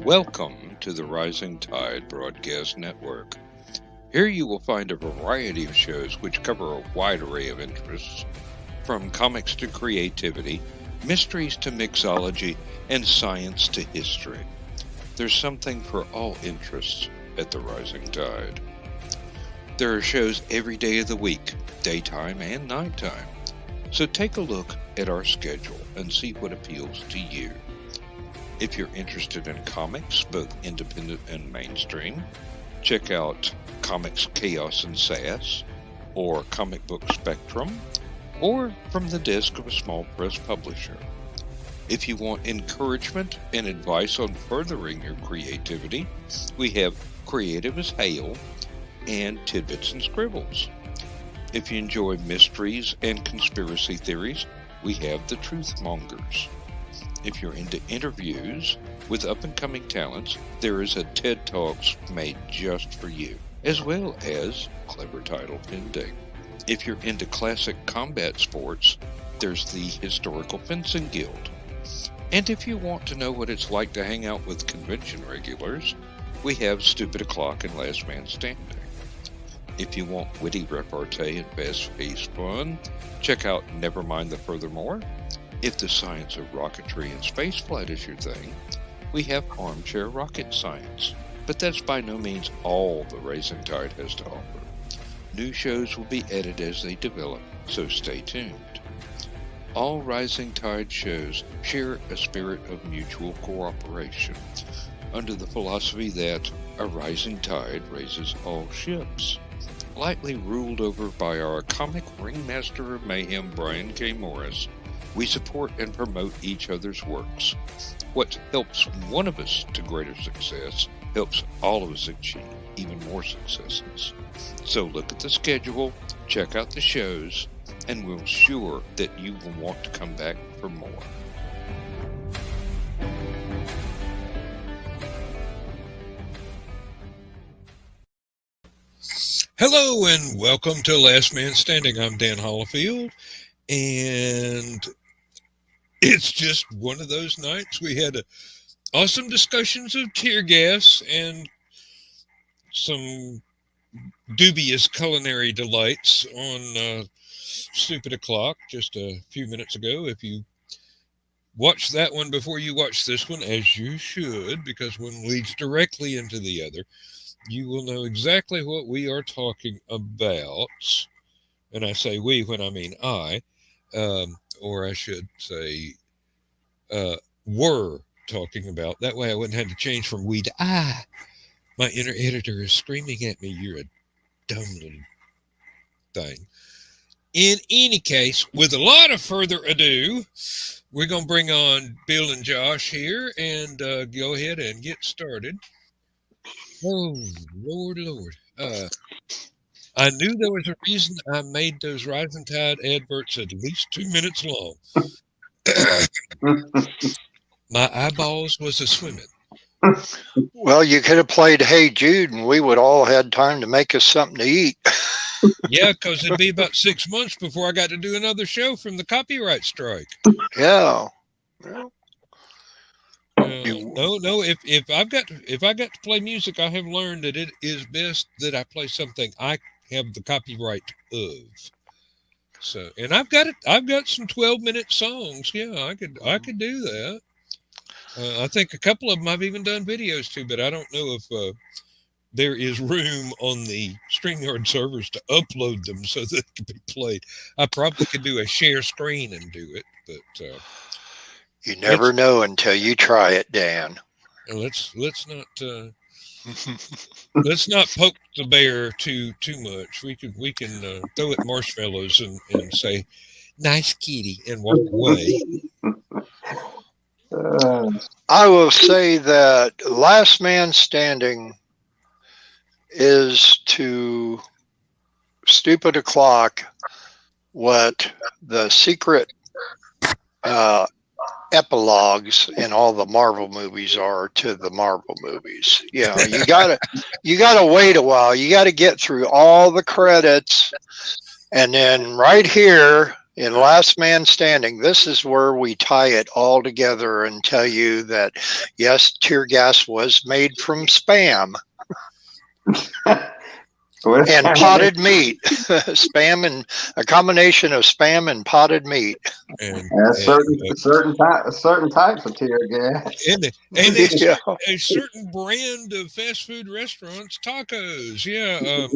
Welcome to the Rising Tide Broadcast Network. Here you will find a variety of shows which cover a wide array of interests, from comics to creativity, mysteries to mixology, and science to history. There's something for all interests at the Rising Tide. There are shows every day of the week, daytime and nighttime. So take a look at our schedule and see what appeals to you. If you're interested in comics, both independent and mainstream, check out Comics Chaos and Sass, or Comic Book Spectrum, or from the desk of a small press publisher. If you want encouragement and advice on furthering your creativity, we have Creative as Hail and Tidbits and Scribbles. If you enjoy mysteries and conspiracy theories, we have the Truth Mongers. If you're into interviews with up-and-coming talents, there is a TED Talks made just for you, as well as clever title pending. If you're into classic combat sports, there's the Historical Fencing Guild. And if you want to know what it's like to hang out with convention regulars, we have Stupid O'Clock and Last Man Standing. If you want witty repartee and fast-paced fun, check out Nevermind the Furthermore. If the science of rocketry and spaceflight is your thing, we have Armchair Rocket Science. But that's by no means all the Rising Tide has to offer. New shows will be added as they develop, so stay tuned. All Rising Tide shows share a spirit of mutual cooperation, under the philosophy that a rising tide raises all ships. Lightly ruled over by our comic ringmaster of mayhem, Brian K. Morris, we support and promote each other's works. What helps one of us to greater success helps all of us achieve even more successes. So look at the schedule, check out the shows, and we're sure that you will want to come back for more. Hello and welcome to Last Man Standing. I'm Dan Hollifield, and it's just one of those nights. We had awesome discussions of tear gas and some dubious culinary delights on Stupid O'Clock just a few minutes ago. If you watched that one before you watch this one, as you should, because one leads directly into the other, you will know exactly what we are talking about. And I say we when I mean I, or I should say were talking about. That way I wouldn't have to change from we to I. My inner editor is screaming at me, you're a dumb little thing. In any case, with a lot of further ado, we're going to bring on Bill and Josh here and go ahead and get started. Oh, Lord. I knew there was a reason I made those Rising Tide adverts at least 2 minutes long. My eyeballs was a-swimming. Well, you could have played Hey Jude and we would all had time to make us something to eat. Yeah, because it'd be about 6 months before I got to do another show from the copyright strike. Yeah. No. If I got to play music, I have learned that it is best that I play something I have the copyright of. So, and I've got some 12-minute songs. Yeah, I could do that. I think a couple of them I've even done videos to, but I don't know if there is room on the StreamYard servers to upload them so that it can be played. I probably could do a share screen and do it, but you never know until you try it, Dan. Let's not let's not poke the bear too much. We can throw it marshmallows and say, "Nice kitty," and walk away. I will say that Last Man Standing is to Stupid O'Clock what the secret epilogues in all the Marvel movies are to the Marvel movies. You know, you gotta wait a while. You gotta get through all the credits, and then right here In Last Man Standing, this is where we tie it all together and tell you that, yes, tear gas was made from Spam and potted meat. Spam and a combination of Spam and potted meat. And certain types of tear gas. And Yeah. a certain brand of fast food restaurants, tacos. Yeah.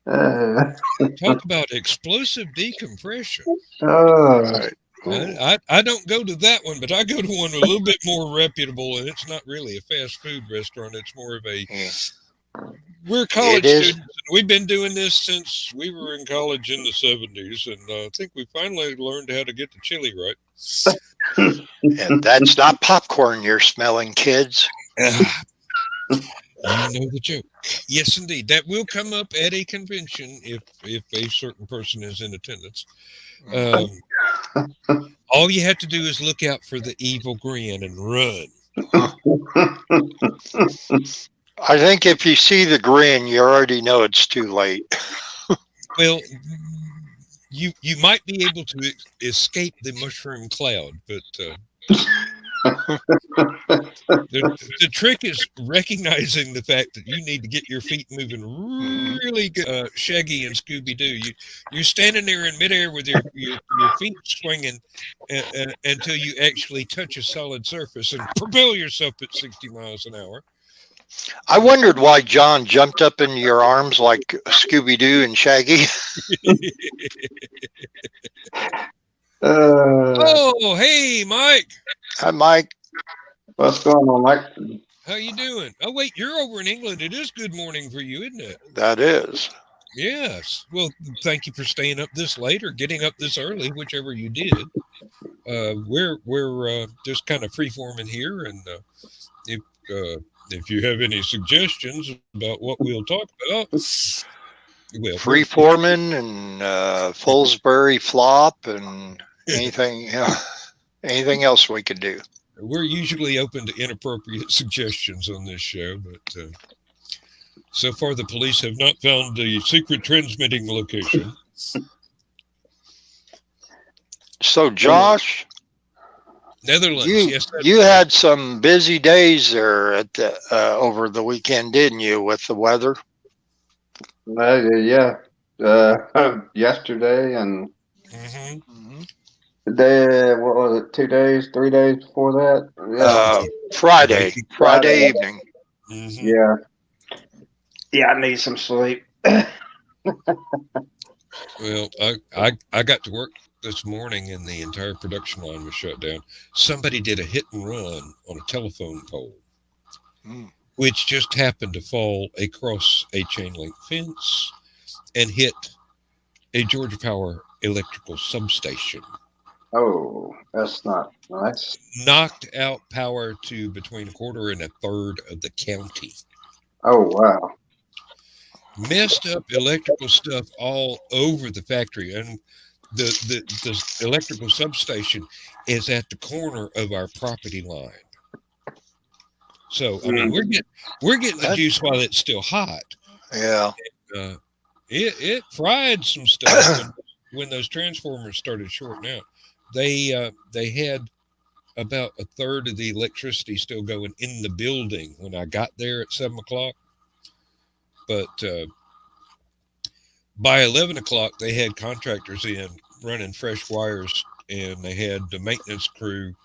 Talk about explosive decompression. Right. I don't go to that one, but I go to one a little bit more reputable, and it's not really a fast food restaurant. It's more of a. We're college students. And we've been doing this since we were in college in the 70s, and I think we finally learned how to get the chili right. And that's not popcorn you're smelling, kids. You know the joke. Yes, indeed. That will come up at a convention if a certain person is in attendance. All you have to do is look out for the evil grin and run. I think if you see the grin, you already know it's too late. Well, you might be able to escape the mushroom cloud, but the trick is recognizing the fact that you need to get your feet moving really good. Shaggy and Scooby-Doo, you're standing there in midair with your feet swinging until you actually touch a solid surface and propel yourself at 60 miles an hour. I wondered why John jumped up into your arms like Scooby-Doo and Shaggy. Oh, hey, Mike. Hi, Mike. What's going on, Mike? How you doing? Oh, wait, you're over in England. It is good morning for you, isn't it? That is. Yes. Well, thank you for staying up this late or getting up this early, whichever you did. We're just kind of free-forming here, and if you have any suggestions about what we'll talk about, well, Free-forming and Fullsbury flop and anything else we could do. We're usually open to inappropriate suggestions on this show, but so far the police have not found the secret transmitting location. So, Josh, Netherlands. You had some busy days there at the over the weekend, didn't you, with the weather? Yeah. Yesterday and the day, what was it, 2 days, 3 days before that? Yeah. Friday evening. Yeah. Yeah, I need some sleep. Well, I got to work this morning and the entire production line was shut down. Somebody did a hit and run on a telephone pole, which just happened to fall across a chain link fence and hit a Georgia Power electrical substation. Oh, that's not nice. Knocked out power to between a quarter and a third of the county. Oh, wow. Messed up electrical stuff all over the factory. And the electrical substation is at the corner of our property line. So, I mean, we're getting the juice while it's still hot. Yeah. And, it fried some stuff when those transformers started shorting out. They had about a third of the electricity still going in the building when I got there at 7 o'clock. But by 11 o'clock, they had contractors in running fresh wires, and they had the maintenance crew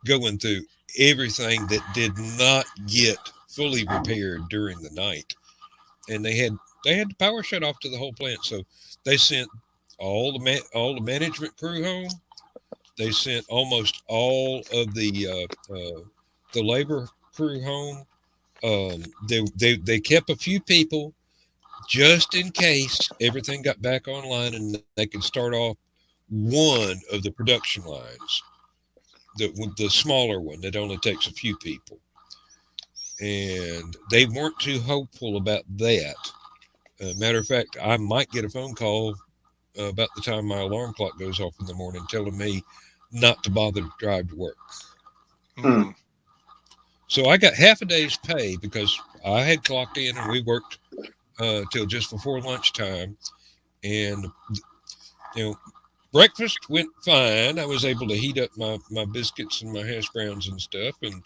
going through everything that did not get fully repaired during the night. And they had the power shut off to the whole plant. So they sent all the management crew home. They sent almost all of the labor crew home. They kept a few people just in case everything got back online and they could start off one of the production lines, the smaller one that only takes a few people. And they weren't too hopeful about that. Matter of fact, I might get a phone call about the time my alarm clock goes off in the morning telling me not to bother to drive to work. So I got half a day's pay because I had clocked in and we worked till just before lunchtime. And, breakfast went fine. I was able to heat up my biscuits and my hash browns and stuff, and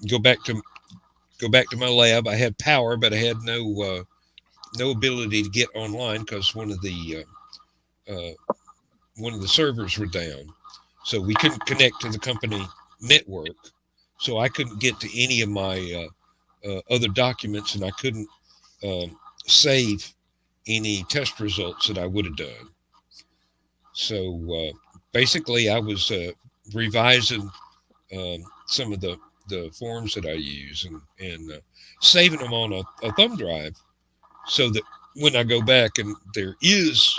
go back to my lab. I had power, but I had no ability to get online because one of the servers were down, so we couldn't connect to the company network. So I couldn't get to any of my other documents, and I couldn't save any test results that I would have done. So basically, I was revising some of the forms that I use and saving them on a thumb drive, so that when I go back and there is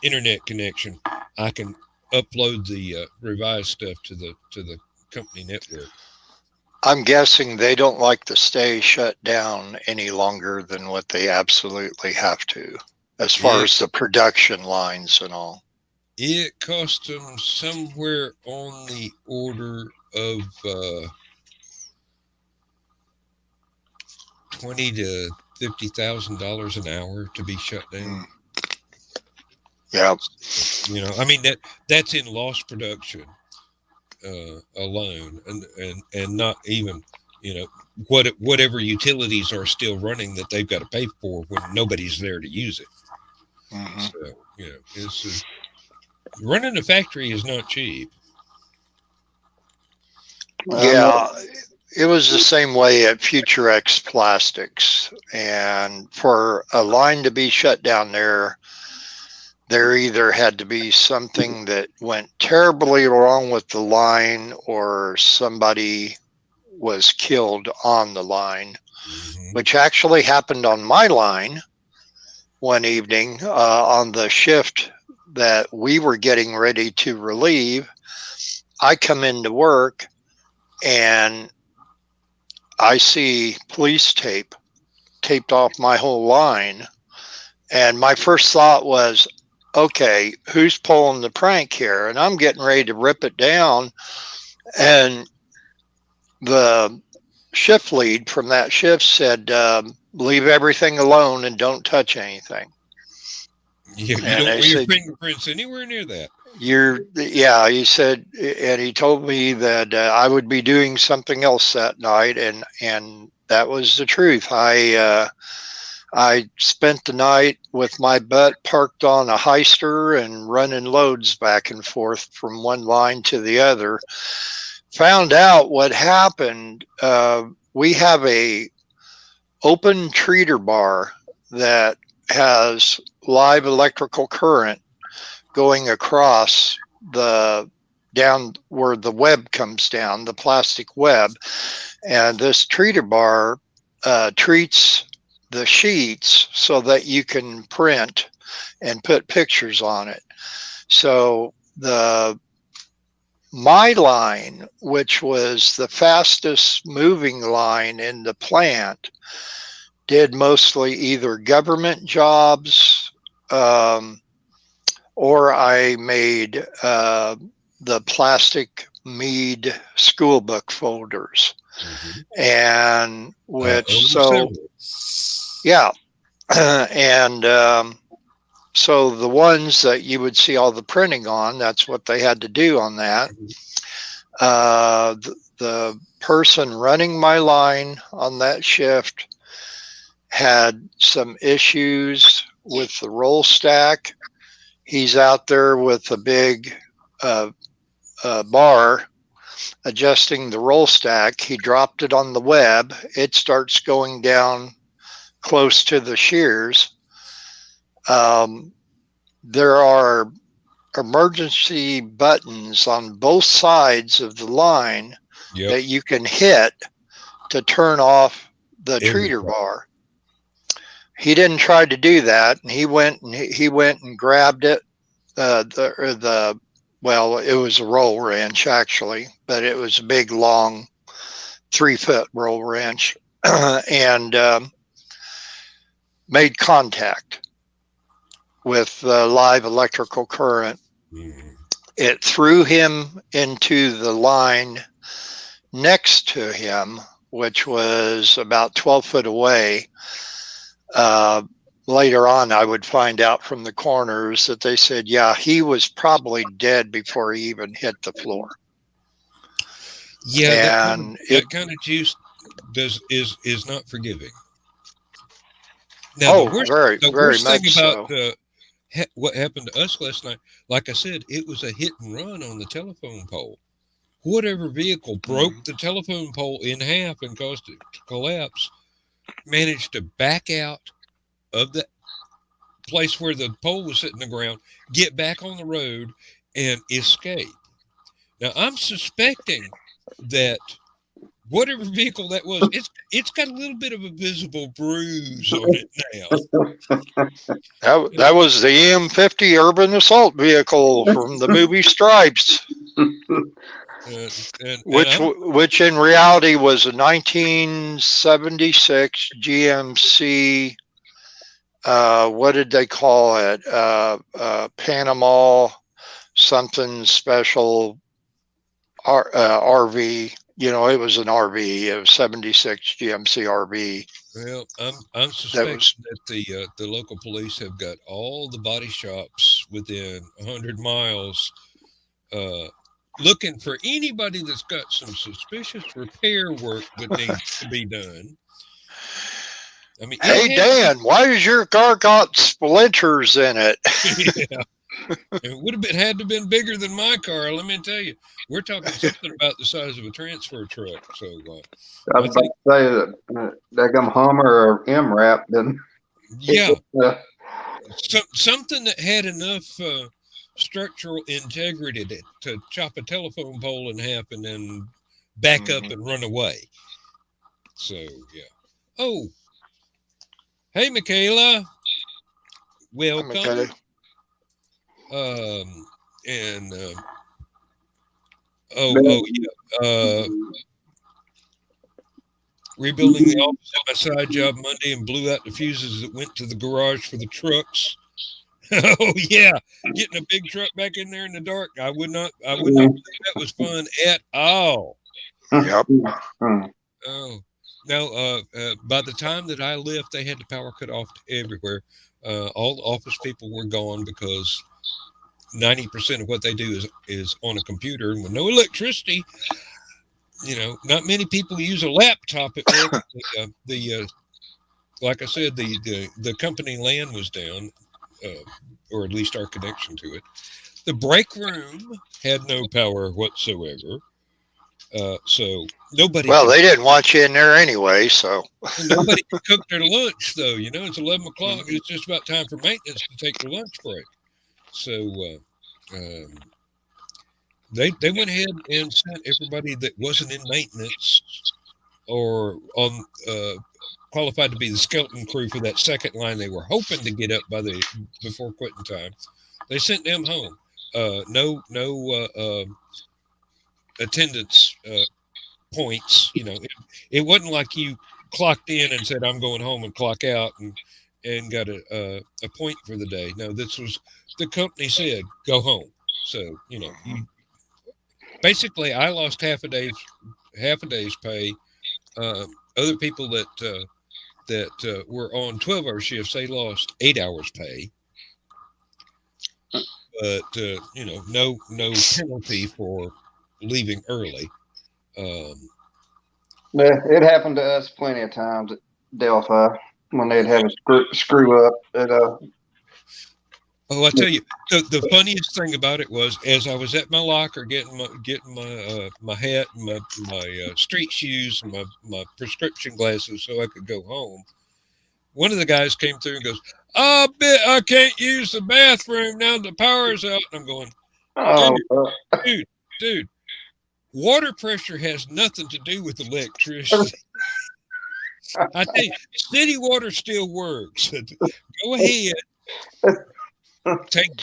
internet connection, I can upload the revised stuff to the company network. I'm guessing they don't like to stay shut down any longer than what they absolutely have to, as far as the production lines and all. It cost them somewhere on the order of $20,000 to $50,000 an hour to be shut down. Yeah, you know, I mean that's in lost production alone, and not even, you know, whatever utilities are still running that they've got to pay for when nobody's there to use it. So, you know, it's running a factory is not cheap. Yeah, it was the same way at Future X Plastics, and for a line to be shut down there either had to be something that went terribly wrong with the line, or somebody was killed on the line, which actually happened on my line one evening on the shift that we were getting ready to relieve. I come into work and I see police tape taped off my whole line. And my first thought was, okay, who's pulling the prank here? And I'm getting ready to rip it down. And the shift lead from that shift said, leave everything alone and don't touch anything. Yeah, you don't want your fingerprints anywhere near that. He said, and he told me that I would be doing something else that night, and that was the truth. I spent the night with my butt parked on a heister and running loads back and forth from one line to the other. Found out what happened. We have a open treater bar that has live electrical current going across down where the web comes down, the plastic web. And this treater bar treats the sheets so that you can print and put pictures on it. So my line, which was the fastest moving line in the plant, did mostly either government jobs, or I made the plastic Mead school book folders. And which, so the ones that you would see all the printing on, that's what they had to do on that. The person running my line on that shift had some issues with the roll stack. He's out there with a big bar adjusting the roll stack. He dropped it on the web. It starts going down close to the shears. There are emergency buttons on both sides of the line that you can hit to turn off the treater bar. He didn't try to do that, and he went and grabbed it. It was a roll wrench actually, but it was a big, long 3-foot roll wrench, and made contact with the live electrical current. It threw him into the line next to him, which was about 12 foot away. later on, I would find out from the coroners that they said, yeah, he was probably dead before he even hit the floor. Yeah, And that kind of juice is not forgiving. Now, the worst thing about what happened to us last night, like I said, it was a hit and run on the telephone pole. Whatever vehicle broke the telephone pole in half and caused it to collapse managed to back out of the place where the pole was sitting on the ground, get back on the road, and escape. Now, I'm suspecting that whatever vehicle that was, it's got a little bit of a visible bruise on it now. That was the M50 urban assault vehicle from the movie Stripes. Which in reality was a 1976 GMC. What did they call it? Panama something special RV. You know, it was an RV. It was 76 GMC RV. Well, I'm suspecting that the local police have got all the body shops within 100 miles. Looking for anybody that's got some suspicious repair work that needs to be done. I mean, hey Dan, why has your car got splinters in it? Yeah. It would have had to have been bigger than my car. Let me tell you, we're talking something about the size of a transfer truck. So I was about to say that come Hummer or MRAP, then yeah, something that had enough structural integrity to chop a telephone pole in half and then back up and run away. So yeah. Oh, hey Michaela, welcome. Hi, rebuilding the office at my side job Monday and blew out the fuses that went to the garage for the trucks. Oh yeah, getting a big truck back in there in the dark. I would not believe that was fun at all. Yep. Oh no, by the time that I left, they had the power cut off everywhere. All the office people were gone because 90% of what they do is on a computer, and with no electricity, you know, not many people use a laptop at work. Like I said, the company LAN was down. Or at least our connection to it. The break room had no power whatsoever. So nobody. Well, they didn't want you in there anyway, so. Nobody could cook their lunch, though. You know, it's 11 o'clock. It's just about time for maintenance to take their lunch break. So they went ahead and sent everybody that wasn't in maintenance or on qualified to be the skeleton crew for that second line they were hoping to get up before quitting time. They sent them home. No attendance points. You know, it wasn't like you clocked in and said, I'm going home and clock out and got a point for the day. No, this was the company said, go home. So, you know, basically I lost half a day's pay. Other people that were on 12-hour shifts, they lost 8 hours pay. But, you know, no penalty for leaving early. It happened to us plenty of times at Delphi when they'd have a screw up. Oh, I tell you, the funniest thing about it was, as I was at my locker getting my hat and my street shoes and my prescription glasses so I could go home, one of the guys came through and goes, "I bet I can't use the bathroom now the power's out." And I'm going, dude, water pressure has nothing to do with electricity. I think city water still works. Go ahead. Take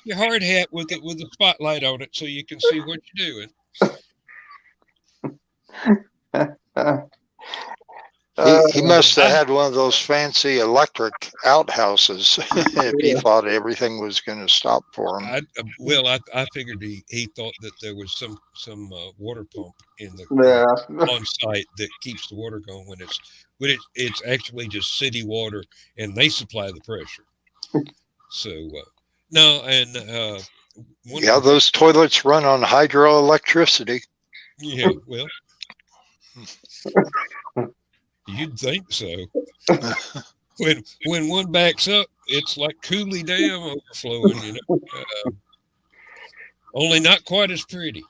your hard hat with a spotlight on it so you can see what you're doing. He must have had one of those fancy electric outhouses if he thought everything was going to stop for him. I figured he thought that there was some water pump in the on site that keeps the water going when it's actually just city water, and they supply the pressure. So no, and those toilets run on hydroelectricity. Yeah, well, you'd think so. When one backs up, it's like Cooley Dam overflowing, you know. Only not quite as pretty.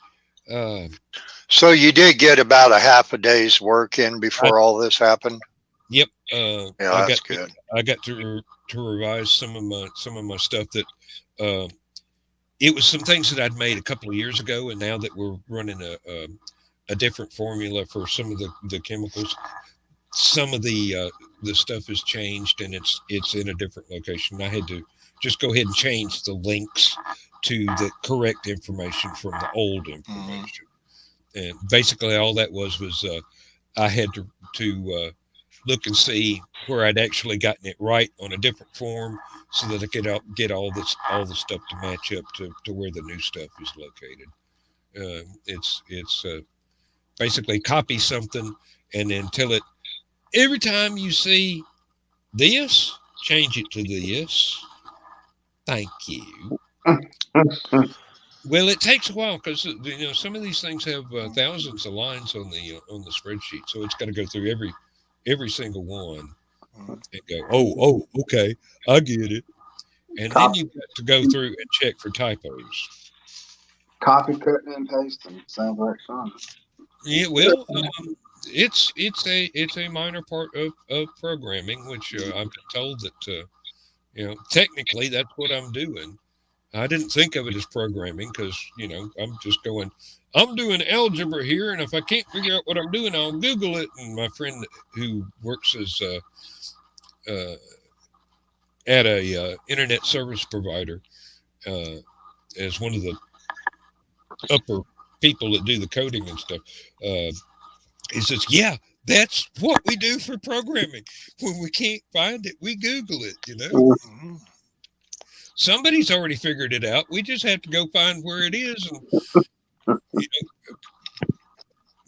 So you did get about a half a day's work in before all this happened. Yep. That's good. I got to revise some of my stuff that it was some things that I'd made a couple of years ago, and now that we're running a different formula for some of the chemicals, some of the stuff has changed, and it's in a different location. I had to just go ahead and change the links to the correct information from the old information. And basically all that was I had to look and see where I'd actually gotten it right on a different form, so that I could get all the stuff to match up to where the new stuff is located. It's basically copy something and then tell it, every time you see this, change it to this. Thank you. Well, it takes a while because some of these things have thousands of lines on the spreadsheet, so it's got to go through every single one and go, oh, okay, I get it, and then you've got to go through and check for typos. Copy, cutting, and pasting sounds like fun. Yeah, well, it's a minor part of programming, which I've been told that technically that's what I'm doing. I didn't think of it as programming because, I'm just going, I'm doing algebra here, and if I can't figure out what I'm doing, I'll Google it. And my friend who works as at a internet service provider, as one of the upper people that do the coding and stuff, he says, yeah, that's what we do for programming. When we can't find it, we Google it, Mm-hmm. Somebody's already figured it out. We just have to go find where it is and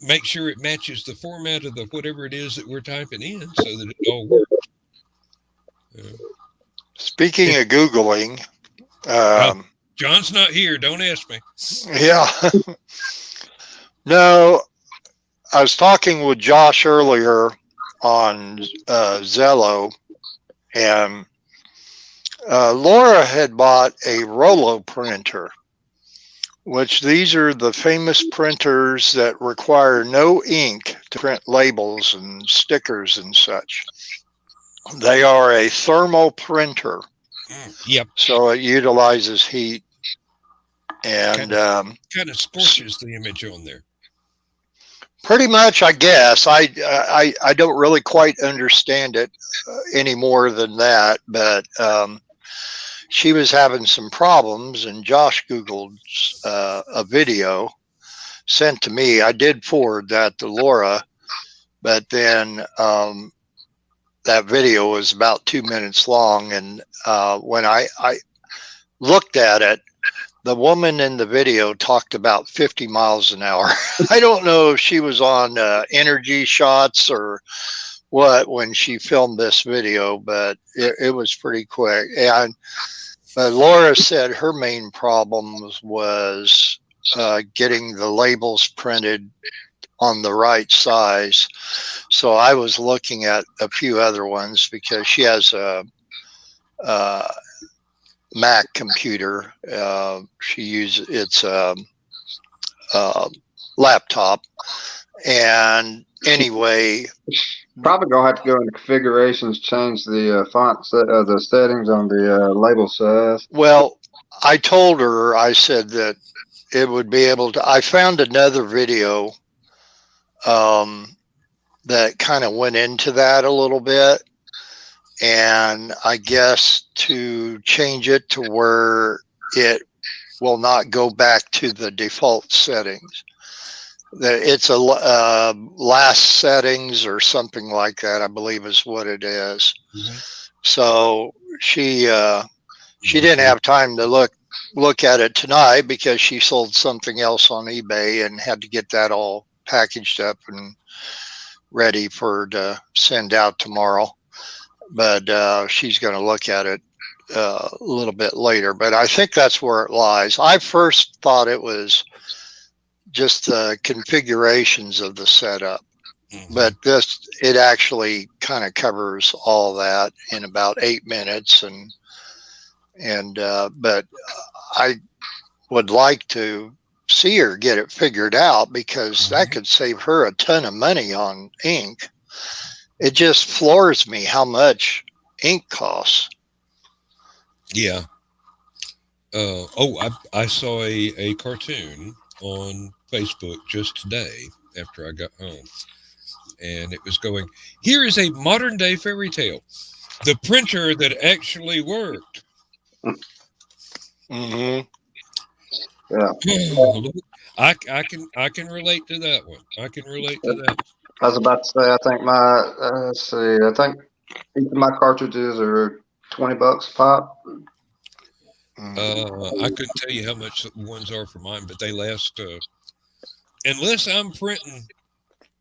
make sure it matches the format of the whatever it is that we're typing in, so that it all works. Speaking of Googling, John's not here. Don't ask me. Yeah. No, I was talking with Josh earlier on Zello, and Laura had bought a Rollo printer, which these are the famous printers that require no ink to print labels and stickers and such. They are a thermal printer. Yep. So it utilizes heat and kind of scorches the image on there. Pretty much, I guess. I don't really quite understand it any more than that, but she was having some problems, and Josh Googled a video sent to me. I did forward that to Laura, but then that video was about 2 minutes long, and when I looked at it, the woman in the video talked about 50 miles an hour. I don't know if she was on energy shots or what when she filmed this video, but it was pretty quick. And Laura said her main problem was getting the labels printed on the right size. So I was looking at a few other ones because she has a Mac computer. She uses it's a laptop, and anyway, probably gonna have to go into configurations, change the font set, the settings on the label size. Well, I told her, I said that it would be able to. I found another video that kind of went into that a little bit. And I guess to change it to where it will not go back to the default settings, It's a last settings or something like that, I believe is what it is. Mm-hmm. So she didn't have time to look at it tonight because she sold something else on eBay and had to get that all packaged up and ready for her to send out tomorrow. But she's going to look at it a little bit later. But I think that's where it lies. I first thought it was just the configurations of the setup, but it actually kind of covers all that in about 8 minutes. But I would like to see her get it figured out because that could save her a ton of money on ink. It just floors me how much ink costs. Yeah. I saw a cartoon on Facebook just today after I got home, and it was going, here is a modern day fairy tale, the printer that actually worked. Mm-hmm. Yeah. I can relate to that one. I can relate to that. I was about to say, I think let's see, I think each of my cartridges are $20 a pop. I couldn't tell you how much ones are for mine, but they last, unless I'm printing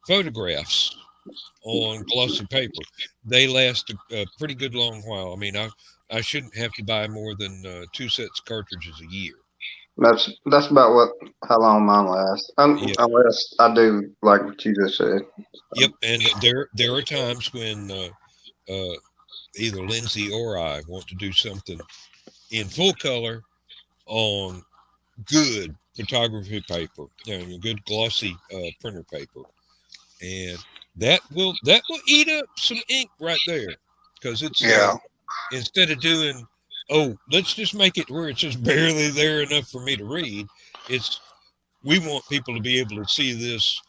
photographs on glossy paper, they last a pretty good long while. I mean, I shouldn't have to buy more than 2 sets of cartridges a year. That's about how long mine lasts. Unless I do like what you just said. Yep, and there are times when either Lindsay or I want to do something in full color on good photography paper, good glossy printer paper, and that will eat up some ink right there, because it's instead of doing, let's just make it where it's just barely there enough for me to read. We want people to be able to see this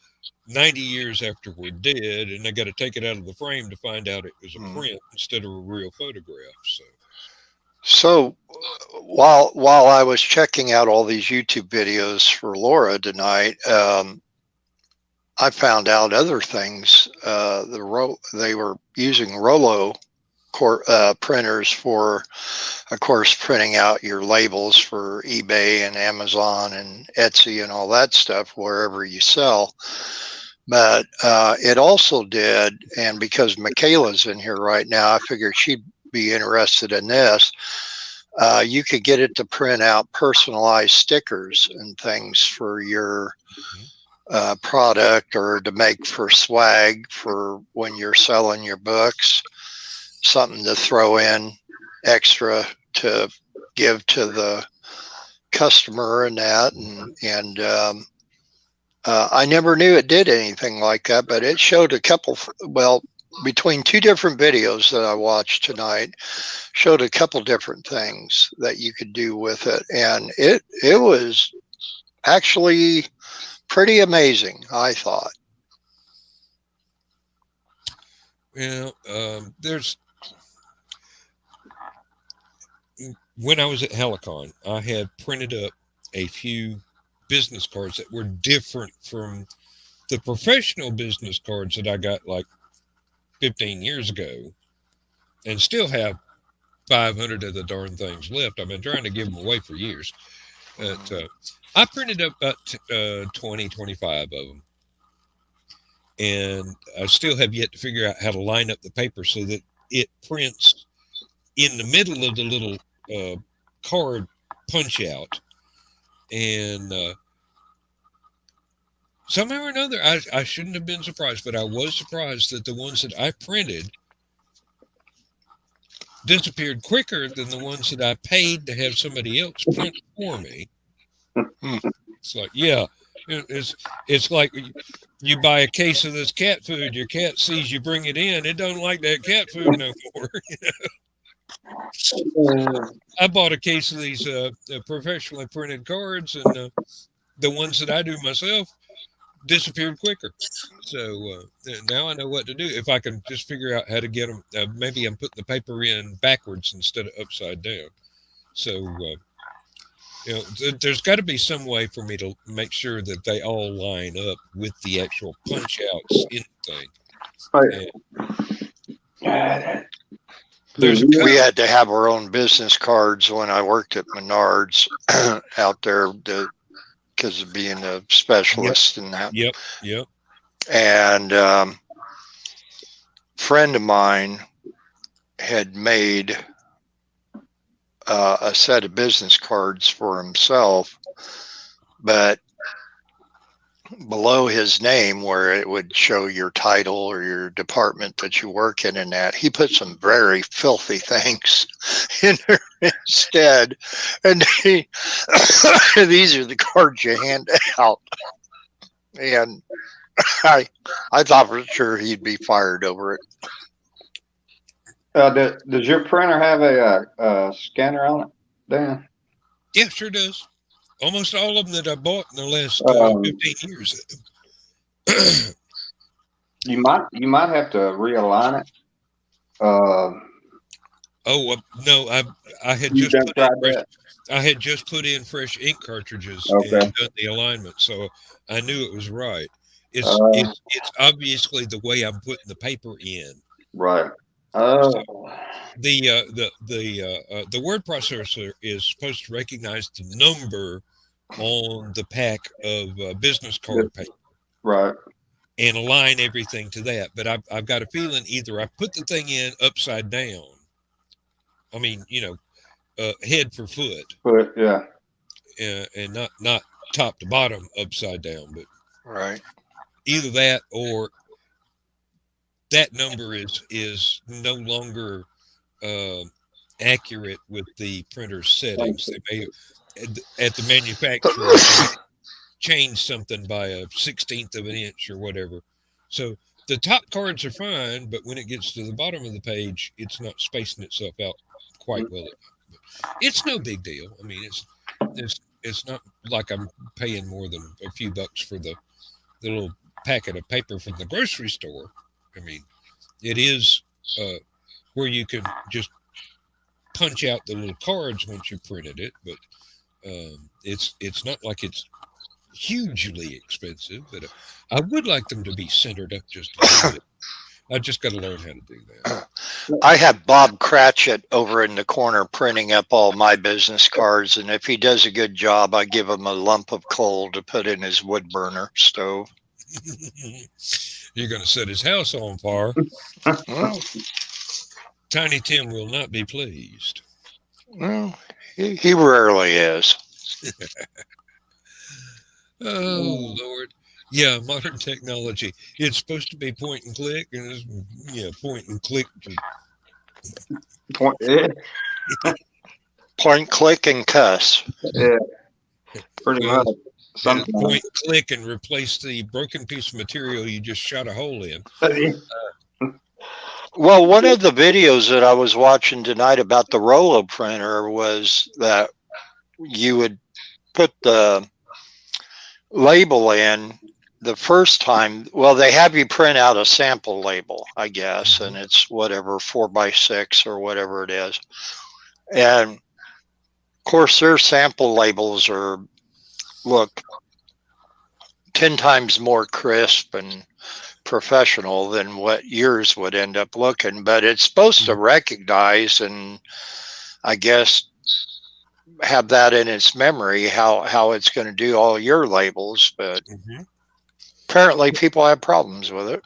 90 years after we're dead, and they got to take it out of the frame to find out it was a print instead of a real photograph. So while I was checking out all these YouTube videos for Laura tonight, I found out other things. They were using Rollo printers for, of course, printing out your labels for eBay and Amazon and Etsy and all that stuff wherever you sell. But it also did, and because Michaela's in here right now, I figured she'd be interested in this. You could get it to print out personalized stickers and things for your product, or to make for swag for when you're selling your books, something to throw in extra to give to the customer and that. And I never knew it did anything like that, but it showed a couple, between 2 different videos that I watched tonight, showed a couple different things that you could do with it. And it was actually pretty amazing, I thought. When I was at Hallowcon, I had printed up a few business cards that were different from the professional business cards that I got like 15 years ago, and still have 500 of the darn things left. I've been trying to give them away for years. But I printed up about 20, 25 of them. And I still have yet to figure out how to line up the paper so that it prints in the middle of the little card punch out. And somehow or another, I shouldn't have been surprised, but I was surprised that the ones that I printed disappeared quicker than the ones that I paid to have somebody else print for me. It's like, it's like you buy a case of this cat food, your cat sees you bring it in, it don't like that cat food no more. I bought a case of these professionally printed cards, and the ones that I do myself disappeared quicker. So now I know what to do. If I can just figure out how to get them, maybe I'm putting the paper in backwards instead of upside down. So There's got to be some way for me to make sure that they all line up with the actual punch outs in the thing. Right. There's a We had to have our own business cards when I worked at Menards out there because of being a specialist in that. Yep. And friend of mine had made a set of business cards for himself, but below his name, where it would show your title or your department that you work in and that, he put some very filthy things in there instead. And these are the cards you hand out. And I thought for sure he'd be fired over it. Does your printer have a scanner on it, Dan? Yeah, sure does. Almost all of them that I bought in the last 15 years. You might have to realign it. No, I had just put in I had just put in fresh ink cartridges and done the alignment, so I knew it was right. It's obviously the way I'm putting the paper in. Right. So the word processor is supposed to recognize the number on the pack of business card paper, right, and align everything to that. But I've got a feeling either I put the thing in upside down. I mean, head for foot. Yeah. And not top to bottom upside down, but right. Either that or that number is no longer accurate with the printer's settings. They may at the manufacturer change something by a 1/16 of an inch or whatever. So the top cards are fine, but when it gets to the bottom of the page, it's not spacing itself out quite well enough. But it's no big deal. I mean, it's not like I'm paying more than a few bucks for the little packet of paper from the grocery store. I mean, it is where you can just punch out the little cards once you printed it, but it's not like it's hugely expensive. But I would like them to be centered up just a little bit. I just got to learn how to do that. I have Bob Cratchit over in the corner printing up all my business cards, and if he does a good job, I give him a lump of coal to put in his wood burner stove. You're going to set his house on fire. Well, Tiny Tim will not be pleased. Well, he rarely is. Oh, Lord. Yeah, modern technology. It's supposed to be point and click, and it's, point and click. Point, click, and cuss. Yeah, pretty much. Point, click, and replace the broken piece of material you just shot a hole in. Well, one of the videos that I was watching tonight about the Rolo printer was that you would put the label in the first time. Well, they have you print out a sample label, I guess, and it's whatever, 4x6 or whatever it is. And of course, their sample labels look 10 times more crisp and professional than what yours would end up looking, but it's supposed to recognize and I guess have that in its memory how it's going to do all your labels, but apparently people have problems with it.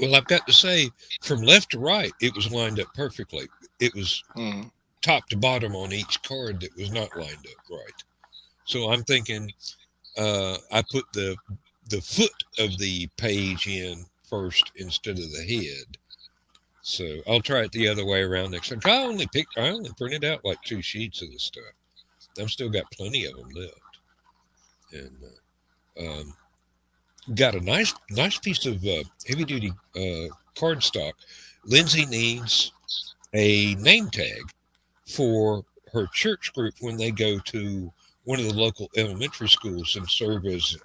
Well, I've got to say, from left to right, it was lined up perfectly. It was top to bottom on each card that was not lined up right. So I'm thinking I put the foot of the page in first instead of the head. So I'll try it the other way around next time. I only printed out like 2 sheets of the stuff. I've still got plenty of them left. And got a nice piece of heavy duty cardstock. Lindsay needs a name tag for her church group when they go to one of the local elementary schools and serve as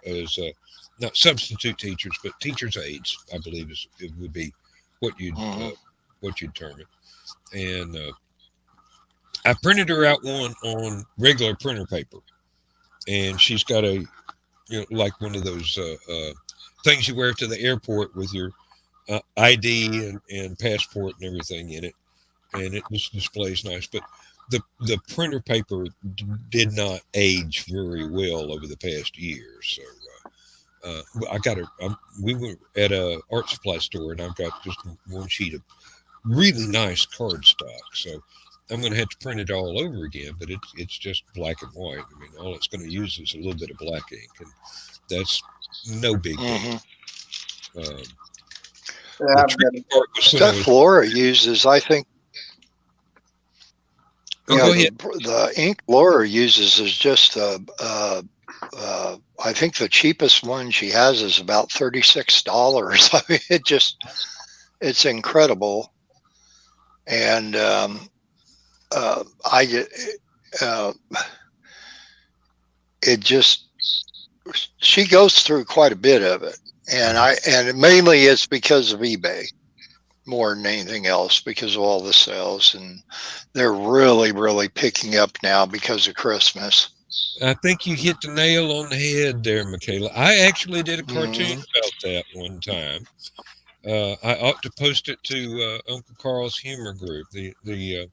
not substitute teachers, but teachers' aides, I believe it would be what you'd term it. And I printed her out one on regular printer paper, and she's got a, like one of those things you wear to the airport with your ID and passport and everything in it, and it just displays nice. But the printer paper did not age very well over the past year, so I got we were at a art supply store, and I've got just one sheet of really nice card stock, so I'm going to have to print it all over again. But it's just black and white. I mean, all it's going to use is a little bit of black ink, and that's no big deal. Stuff Laura uses, I think. Go ahead. The ink Laura uses is just I think the cheapest one she has is about $36. I mean, it's incredible. And she goes through quite a bit of it, and mainly it's because of eBay more than anything else, because of all the sales, and they're really picking up now because of Christmas. I think you hit the nail on the head there, Michaela. I actually did a cartoon about that one time. I ought to post it to Uncle Carl's Humor Group. The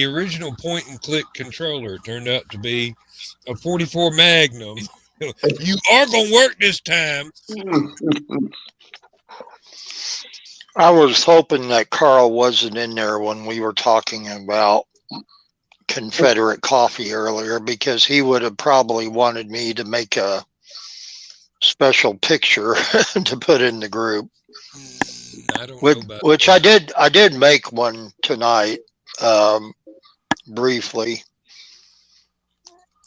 original point and click controller turned out to be a 44 Magnum. You are gonna work this time. I was hoping that Carl wasn't in there when we were talking about Confederate coffee earlier, because he would have probably wanted me to make a special picture to put in the group. I don't know about which that. I did make one tonight, briefly.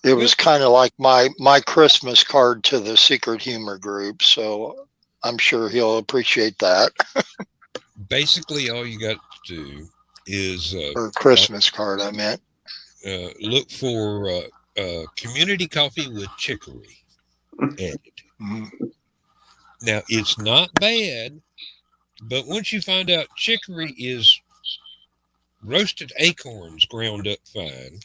It was kind of like my Christmas card to the Secret Humor Group, so I'm sure he'll appreciate that. Basically, all you got to do is or Christmas card, I meant. Look for community coffee with chicory added. Now, it's not bad, but once you find out chicory is roasted acorns ground up fine,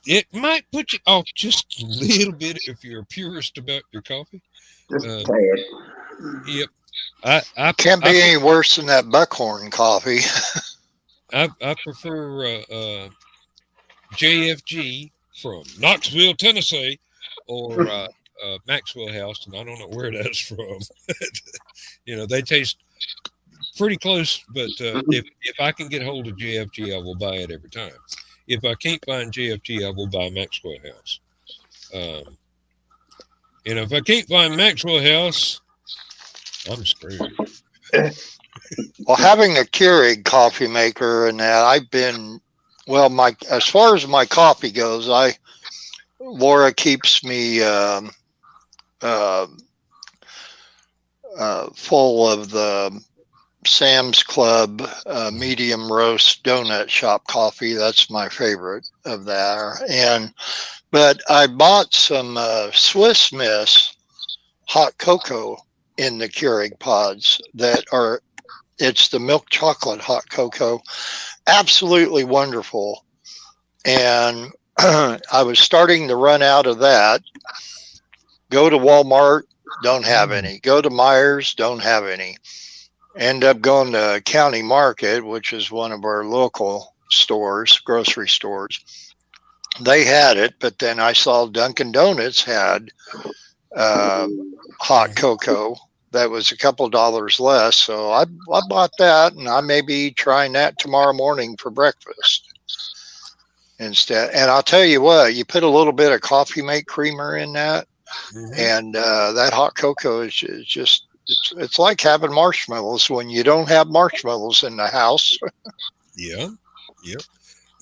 it might put you off just a little bit if you're a purist about your coffee. Just bad. Yep. I can't be any worse than that buckhorn coffee. I prefer JFG from Knoxville, Tennessee, or Maxwell House, and I don't know where that's from. They taste pretty close, but if I can get hold of JFG, I will buy it every time. If I can't find JFG, I will buy Maxwell House. And if I can't find Maxwell House, I'm screwed. Well, having a Keurig coffee maker and that, I've been, as far as my coffee goes, Laura keeps me full of the Sam's Club medium roast donut shop coffee. That's my favorite of that. But I bought some Swiss Miss hot cocoa in the Keurig pods it's the milk chocolate hot cocoa. Absolutely wonderful. And I was starting to run out of that. Go to Walmart, don't have any. Go to Myers, don't have any. End up going to County Market, which is one of our local stores, grocery stores. They had it, but then I saw Dunkin' Donuts had hot cocoa that was a couple dollars less. So I bought that, and I may be trying that tomorrow morning for breakfast instead. And I'll tell you what, you put a little bit of coffee mate creamer in that, and that hot cocoa is just, it's like having marshmallows when you don't have marshmallows in the house. Yeah. Yep.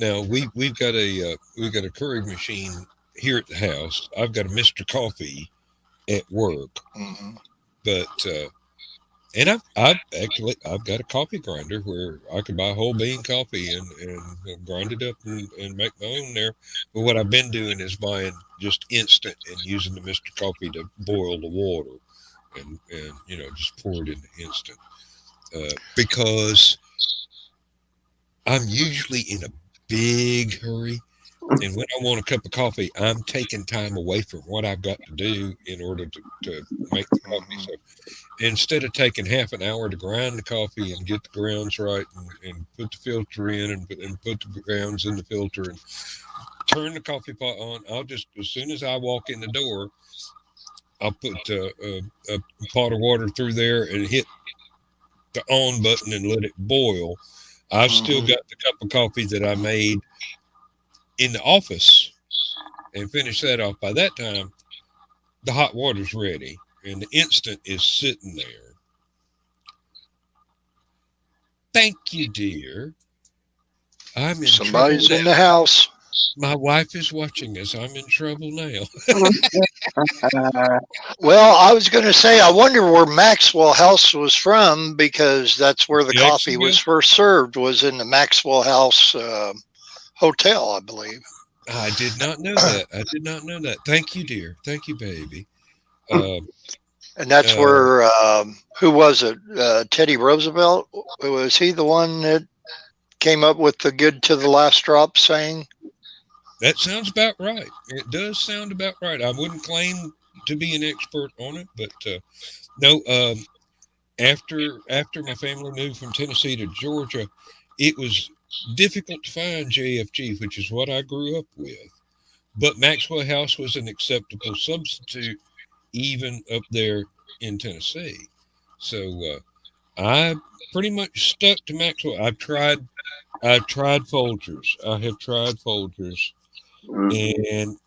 Now we've got a Keurig machine here at the house. I've got a Mr. Coffee at work, but and I've got a coffee grinder where I can buy whole bean coffee and grind it up and make my own there. But what I've been doing is buying just instant and using the Mr. Coffee to boil the water and just pour it in the instant because I'm usually in a big hurry And when I want a cup of coffee, I'm taking time away from what I've got to do in order to make the coffee. So instead of taking half an hour to grind the coffee and get the grounds right and put the filter in and put the grounds in the filter and turn the coffee pot on, I'll just, as soon as I walk in the door, I'll put a pot of water through there and hit the on button and let it boil. I've still got the cup of coffee that I made in the office and finish that off. By that time, the hot water's ready and the instant is sitting there. Thank you, dear. I'm in Somebody's trouble in now. the house. My wife is watching us. I'm in trouble now. Well, I was going to say, I wonder where Maxwell House was from, because that's where the coffee was first served, was in the Maxwell House Hotel, I believe. I did not know that. I did not know that. Thank you, dear. Thank you, baby. And that's where, who was it? Teddy Roosevelt? Was he the one that came up with the good to the last drop saying? That sounds about right. It does sound about right. I wouldn't claim to be an expert on it, but no. After my family moved from Tennessee to Georgia, it was difficult to find JFG, which is what I grew up with. But Maxwell House was an acceptable substitute, even up there in Tennessee. So I pretty much stuck to Maxwell. I've tried Folgers. I have tried Folgers. And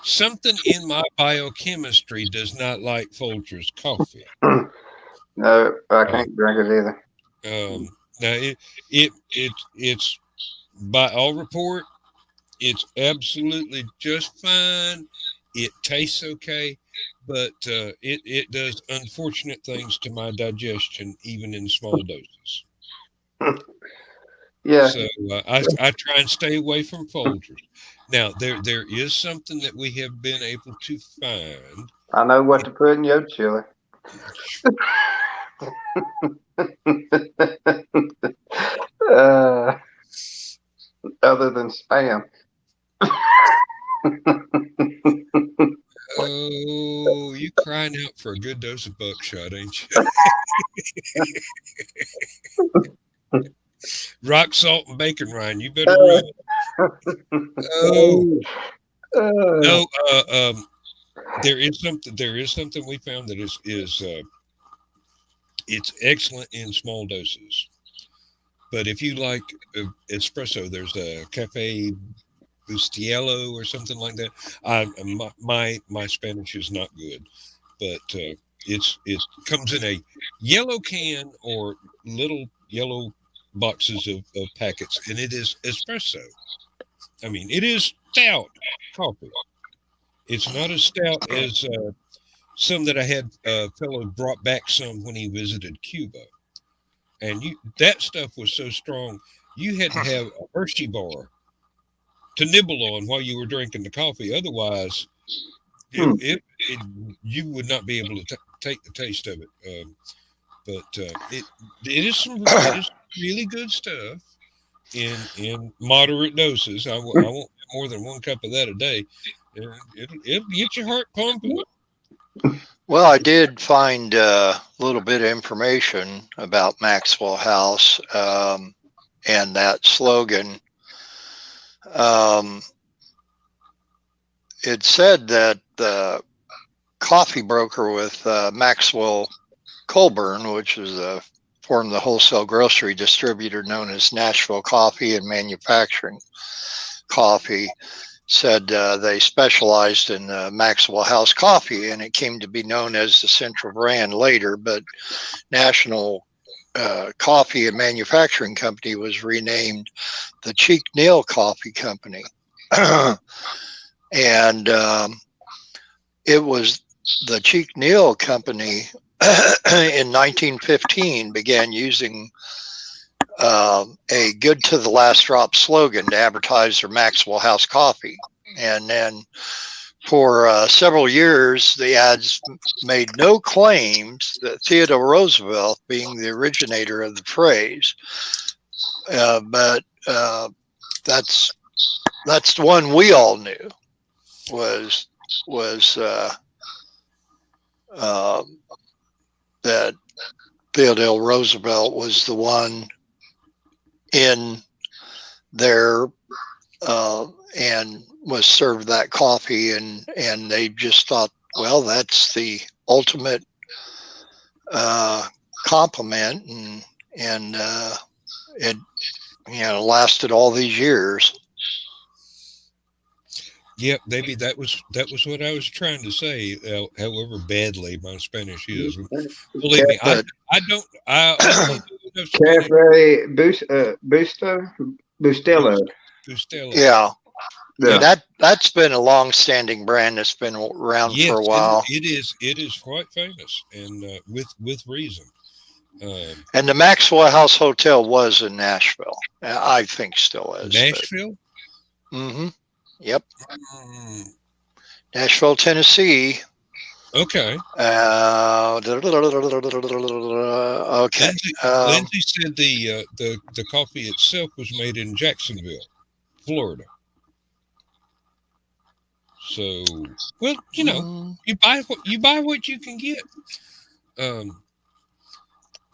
something in my biochemistry does not like Folgers coffee. No, I can't drink it either. Now it's by all report, it's absolutely just fine. It tastes okay, but it does unfortunate things to my digestion, even in small doses. Yeah. So I try and stay away from Folgers. Now there is something that we have been able to find. I know what to put in your chili. Other than Spam. Oh, you crying out for a good dose of buckshot, ain't you? Rock salt and bacon rind. You better run. No. There is something we found that is it's excellent in small doses. But if you like espresso, there's a Cafe Bustiello or something like that. My Spanish is not good, but it comes in a yellow can or little yellow boxes of packets, and it is espresso. I mean, it is stout coffee. It's not as stout as some that I had a fellow brought back some when he visited Cuba. And that stuff was so strong, you had to have a Hershey bar to nibble on while you were drinking the coffee. Otherwise, you would not be able to take the taste of it. But it is really good stuff in moderate doses. I won't have more than one cup of that a day. It'll get your heart pumping. Well, I did find a little bit of information about Maxwell House and that slogan. It said that the coffee broker with Maxwell Colburn, which is formed the wholesale grocery distributor known as Nashville Coffee and Manufacturing Coffee, said they specialized in Maxwell House coffee, and it came to be known as the Central brand later, but National Coffee and Manufacturing Company was renamed the Cheek Neal Coffee Company. And it was the Cheek Neal Company in 1915 began using a good to the last drop slogan to advertise their Maxwell House coffee. And then for several years, the ads made no claims that Theodore Roosevelt being the originator of the phrase. But that's the one we all knew was that Theodore Roosevelt was the one in there and was served that coffee, and they just thought, well, that's the ultimate compliment, and it lasted all these years. Yep, maybe that was what I was trying to say. However badly my Spanish is, believe me, I don't. I only know Spanish. Cafe Bustelo. Bustelo. Yeah. Yeah. That's been a long-standing brand that's been around for a while. It is quite famous, and with reason. And the Maxwell House Hotel was in Nashville. I think still is. Nashville? Mm-hmm. Yep. Nashville, Tennessee. Okay. Okay. Lindsay said the coffee itself was made in Jacksonville, Florida. So, well, you buy what you can get. Now,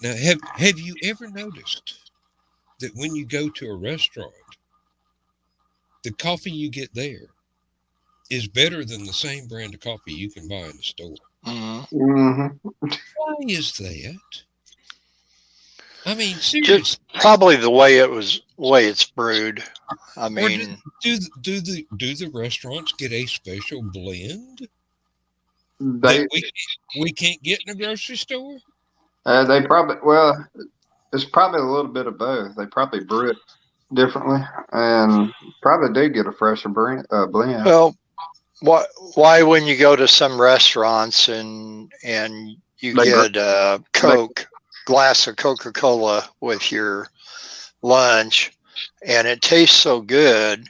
have you ever noticed that when you go to a restaurant, the coffee you get there is better than the same brand of coffee you can buy in the store? Mm-hmm. Why is that? I mean, seriously. Just probably the way it's brewed. I mean, do the restaurants get a special blend They that we can't get in a grocery store? they probably it's probably a little bit of both. They probably brew it differently and probably do get a fresher blend. well, why when you go to some restaurants and you get a glass of Coca-Cola with your lunch and it tastes so good,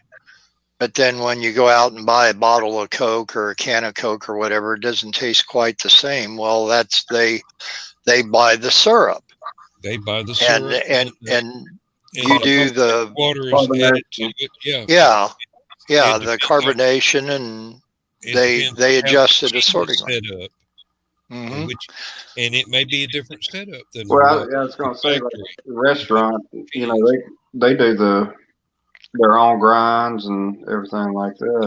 but then when you go out and buy a bottle of Coke or a can of Coke or whatever, it doesn't taste quite the same. Well, that's they buy the syrup. They buy the syrup and you do the water is added to it. Yeah, the carbonation, and they adjust it accordingly. Mm-hmm. And it may be a different setup than I was going to say, like the restaurant, they do their own grinds and everything like that.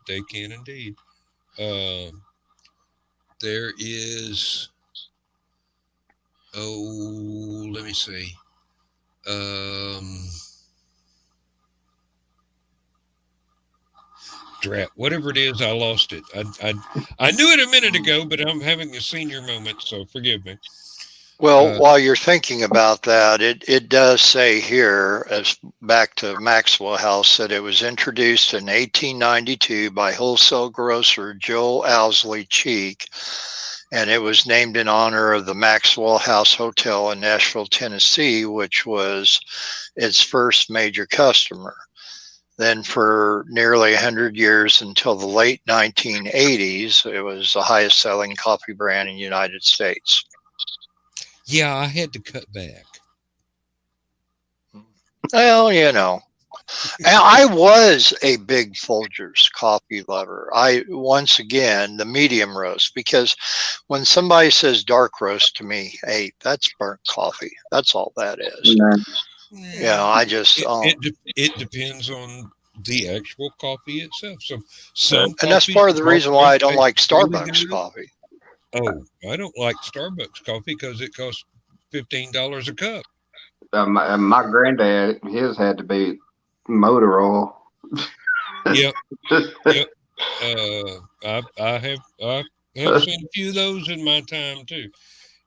They can indeed. There is, let me see. Drat, whatever it is, I lost it. I knew it a minute ago, but I'm having a senior moment, so forgive me. Well, while you're thinking about that, it does say here, as back to Maxwell House, that it was introduced in 1892 by wholesale grocer Joel Owsley Cheek, and it was named in honor of the Maxwell House Hotel in Nashville, Tennessee, which was its first major customer. Then for nearly 100 years until the late 1980s, it was the highest selling coffee brand in the United States. Yeah, I had to cut back. Well, I was a big Folgers coffee lover. Once again, the medium roast, because when somebody says dark roast to me, hey, that's burnt coffee. That's all that is. Yeah. I just it depends on the actual coffee itself. So and that's part of the reason why I don't like Starbucks coffee. Oh, I don't like Starbucks coffee because it costs $15 a cup. My granddad, his had to be motor oil. Yep. I have seen a few of those in my time too.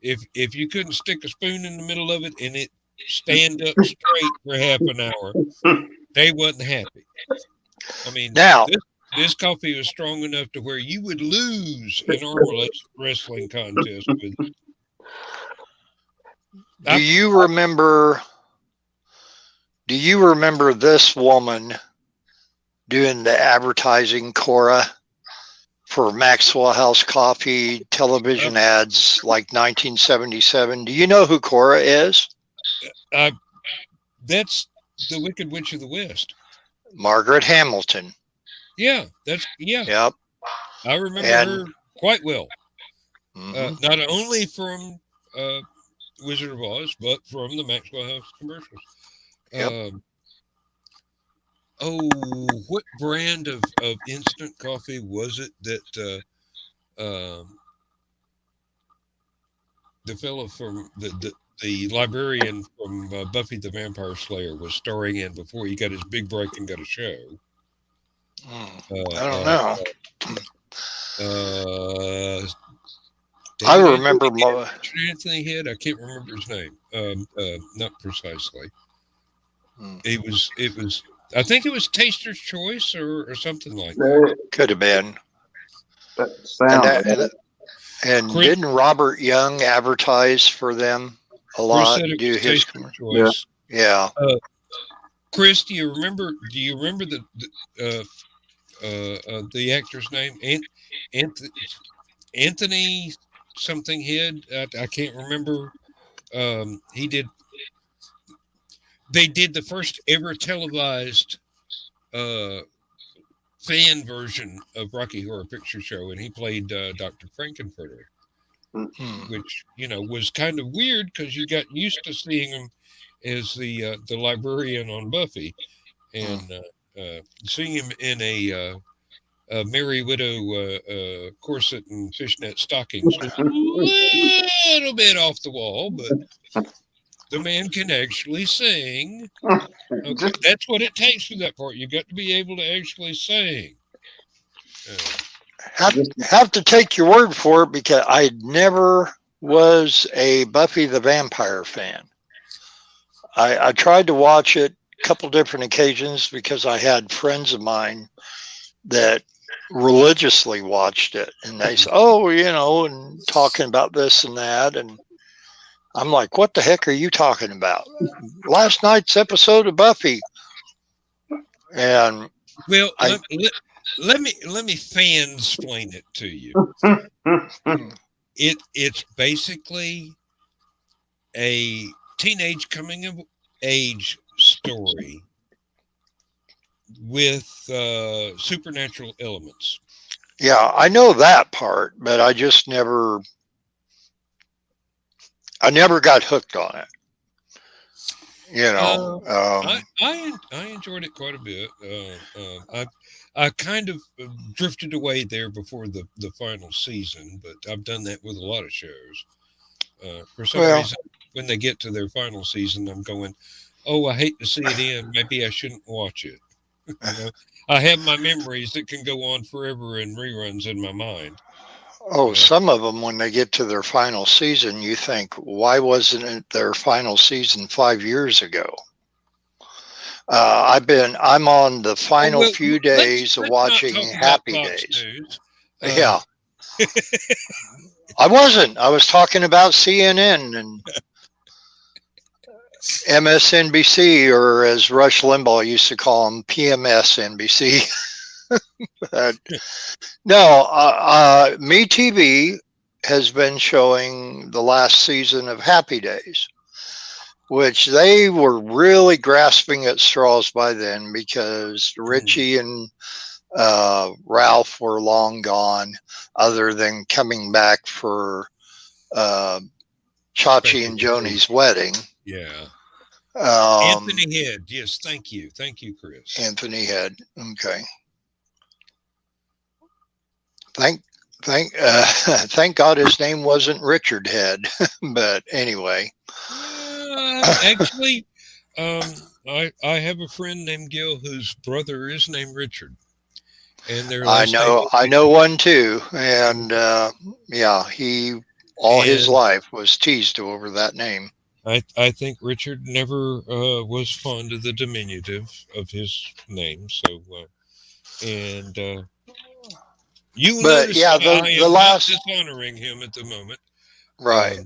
If you couldn't stick a spoon in the middle of it and it stand up straight for half an hour, they wasn't happy. I mean, now this coffee was strong enough to where you would lose an arm wrestling contest with it. Do you remember this woman doing the advertising, Cora, for Maxwell House Coffee television ads like 1977? Do you know who Cora is? That's the Wicked Witch of the West. Margaret Hamilton. Yeah. Yep. I remember And her quite well. mhm. Not only from Wizard of Oz, but from the Maxwell House commercials. Yep. What brand of instant coffee was it that the fellow from the librarian from Buffy the Vampire Slayer was starring in before he got his big break and got a show? I don't know. I David remember Anthony Head. I can't remember his name. Not precisely. It was. I think it was Taster's Choice or something like that. Could have been. That sounds. And didn't Robert Young advertise for them a lot? Do his Taster's Choice. Yeah. Chris, do you remember the actor's name? Anthony something Head. I can't remember. They did the first ever televised fan version of Rocky Horror Picture Show, and he played Dr. Frankenfurter, which was kind of weird because you got used to seeing him as the librarian on Buffy, and seeing him in a Merry Widow corset and fishnet stockings was a little bit off the wall, but the man can actually sing. Okay, that's what it takes for that part. You got to be able to actually sing. Have to take your word for it, because I never was a Buffy the Vampire fan. I tried to watch it a couple different occasions because I had friends of mine that religiously watched it, and they said, and talking about this and that, and I'm like, what the heck are you talking about? Last night's episode of Buffy. And well, let me fan-splain it to you. It's basically a teenage coming of age story with supernatural elements. Yeah, I know that part, but I just never got hooked on it. I enjoyed it quite a bit. I kind of drifted away there before the final season, but I've done that with a lot of shows. For some reason, when they get to their final season, I'm going, I hate to see it end. Maybe I shouldn't watch it. I have my memories that can go on forever in reruns in my mind. Some of them, when they get to their final season, you think, why wasn't it their final season 5 years ago? I'm on the final few days of watching Happy Days. Yeah. I wasn't. I was talking about CNN and MSNBC, or as Rush Limbaugh used to call them, PMSNBC. No, MeTV has been showing the last season of Happy Days, which they were really grasping at straws by then, because Richie and Ralph were long gone, other than coming back for Chachi and Joni's wedding. Yeah. Anthony Head. Yes, thank you, Chris. Anthony Head. Okay. Thank God his name wasn't Richard Head. But anyway. Actually, I have a friend named Gil whose brother is named Richard, and I know one too, and his life was teased over that name. I think Richard never was fond of the diminutive of his name, so you notice the last dishonoring him at the moment, right?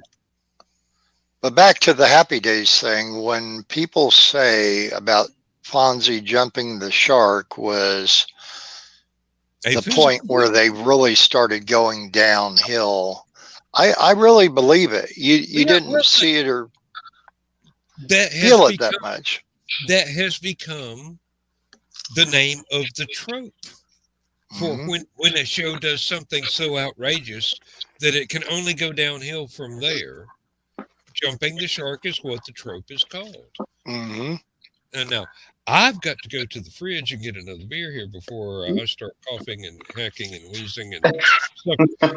But back to the Happy Days thing, when people say about Fonzie jumping the shark was the point where they really started going downhill, I really believe it. You didn't see it or feel it that much. that has become the name of the trope for when a show does something so outrageous that it can only go downhill from there. Jumping the shark is what the trope is called. Mm-hmm. And now I've got to go to the fridge and get another beer here before I start coughing and hacking and wheezing and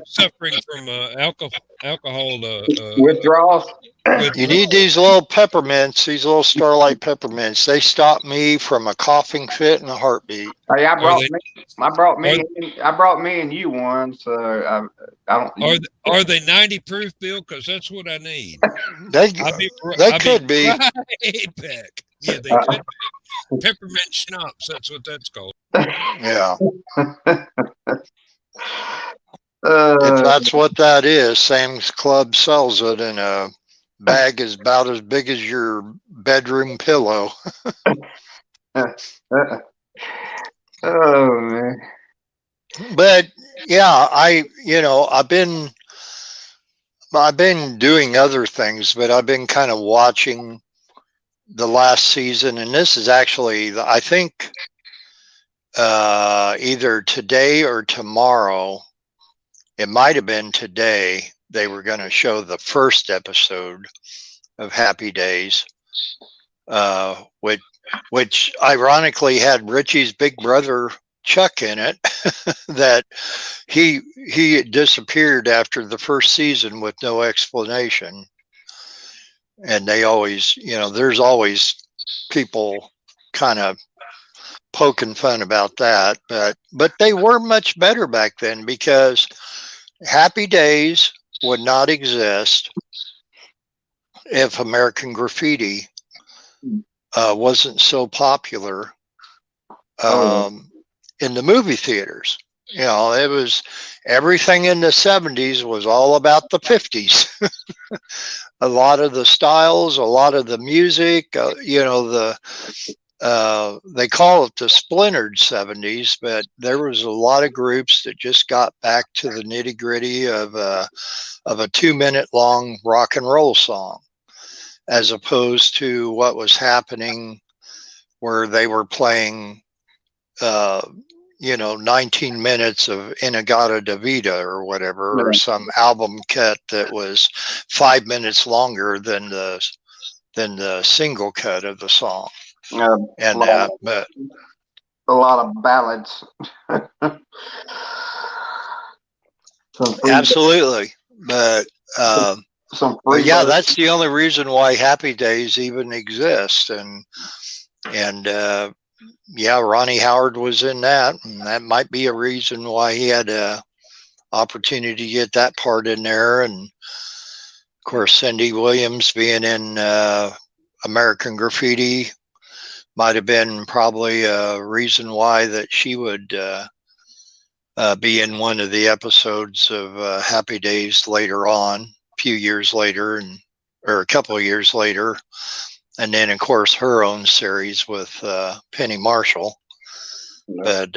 suffering from alcohol Withdrawals. You need these little peppermints, these little Starlight peppermints. They stop me from a coughing fit in a heartbeat. Hey, I brought Are me and you one, so I don't. Are they 90 proof, Bill? Because that's what I need. They I'll could be. Right back. Yeah, they could be. Peppermint schnapps. That's what that's called. Yeah. If that's what that is, Sam's Club sells it in a bag is about as big as your bedroom pillow. Oh man. But yeah, I've been doing other things, but I've been kind of watching the last season, and this is actually, I think, either today or tomorrow. It might have been today. They were going to show the first episode of Happy Days, which ironically had Richie's big brother Chuck in it. That he disappeared after the first season with no explanation. And they always, there's always people kind of poking fun about that, but they were much better back then, because Happy Days would not exist if American Graffiti wasn't so popular in the movie theaters. It was everything in the 70s was all about the 50s. A lot of the styles, a lot of the music, they call it the splintered 70s, but there was a lot of groups that just got back to the nitty gritty of a 2-minute long rock and roll song, as opposed to what was happening where they were playing 19 minutes of Inagata Davida or whatever, or some album cut that was 5 minutes longer than the single cut of the song. But a lot of ballads. Absolutely, but yeah, that's the only reason why Happy Days even exists, and yeah, Ronnie Howard was in that, and that might be a reason why he had a opportunity to get that part in there. And of course, Cindy Williams being in American Graffiti might have been probably a reason why that she would be in one of the episodes of Happy Days later on, a few years later, or a couple of years later. And then, of course, her own series with Penny Marshall, but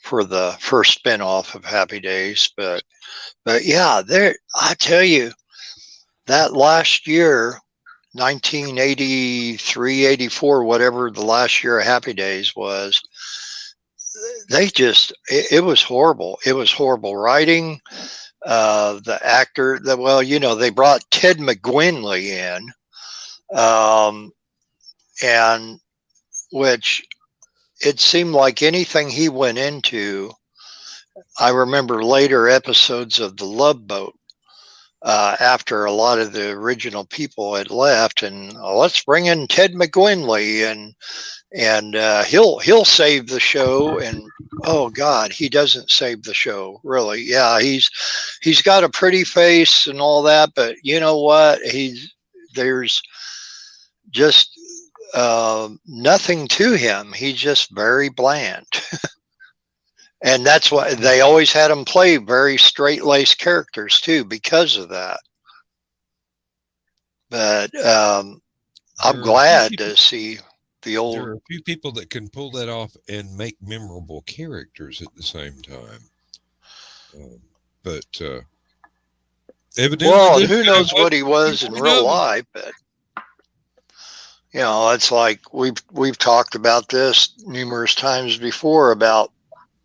for the first spinoff of Happy Days. But yeah, I tell you, that last year, 1983, 84, whatever the last year of Happy Days was, it was horrible. It was horrible writing. The actor, they brought Ted McGuinley in. And which it seemed like anything he went into, I remember later episodes of The Love Boat, after a lot of the original people had left, and let's bring in Ted McGuinley, and he'll save the show. And oh God, he doesn't save the show, really. Yeah, he's got a pretty face and all that, but you know what? There's just nothing to him. He's just very bland. And that's why they always had him play very straight-laced characters too, because of that. But I'm glad to see the old. There are a few people that can pull that off and make memorable characters at the same time. But evidently, who knows what he was in real life? But You know, it's like we've talked about this numerous times before about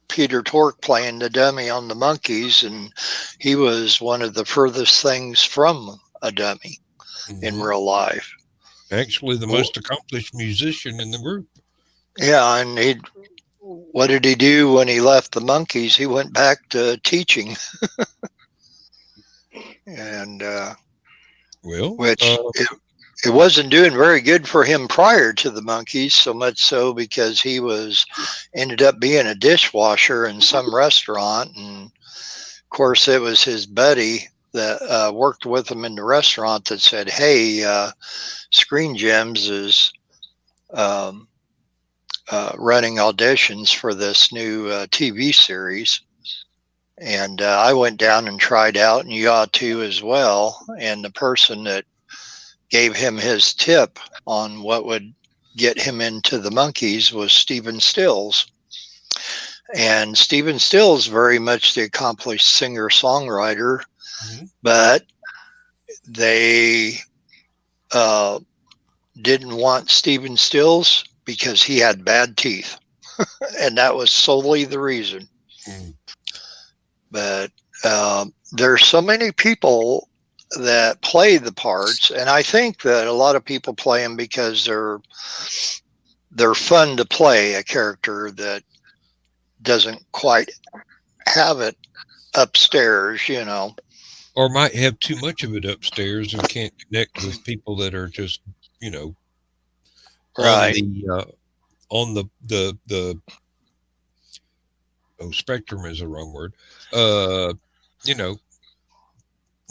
Peter Tork playing the dummy on the Monkees, and he was one of the furthest things from a dummy in real life. Actually, the most accomplished musician in the group. Yeah, and what did he do when he left the Monkees? He went back to teaching, and it wasn't doing very good for him prior to the Monkees, so much so because he ended up being a dishwasher in some restaurant, and of course it was his buddy that worked with him in the restaurant that said, "Hey, Screen Gems is running auditions for this new TV series." And I went down and tried out, and you ought to as well. And the person that gave him his tip on what would get him into the Monkees was Stephen Stills. And Stephen Stills, very much the accomplished singer-songwriter, but they didn't want Stephen Stills because he had bad teeth. And that was solely the reason. But there's so many people that play the parts, and I think that a lot of people play them because they're fun to play a character that doesn't quite have it upstairs, you know, or might have too much of it upstairs and can't connect with people that are just, you know, right on the spectrum is the wrong word, you know,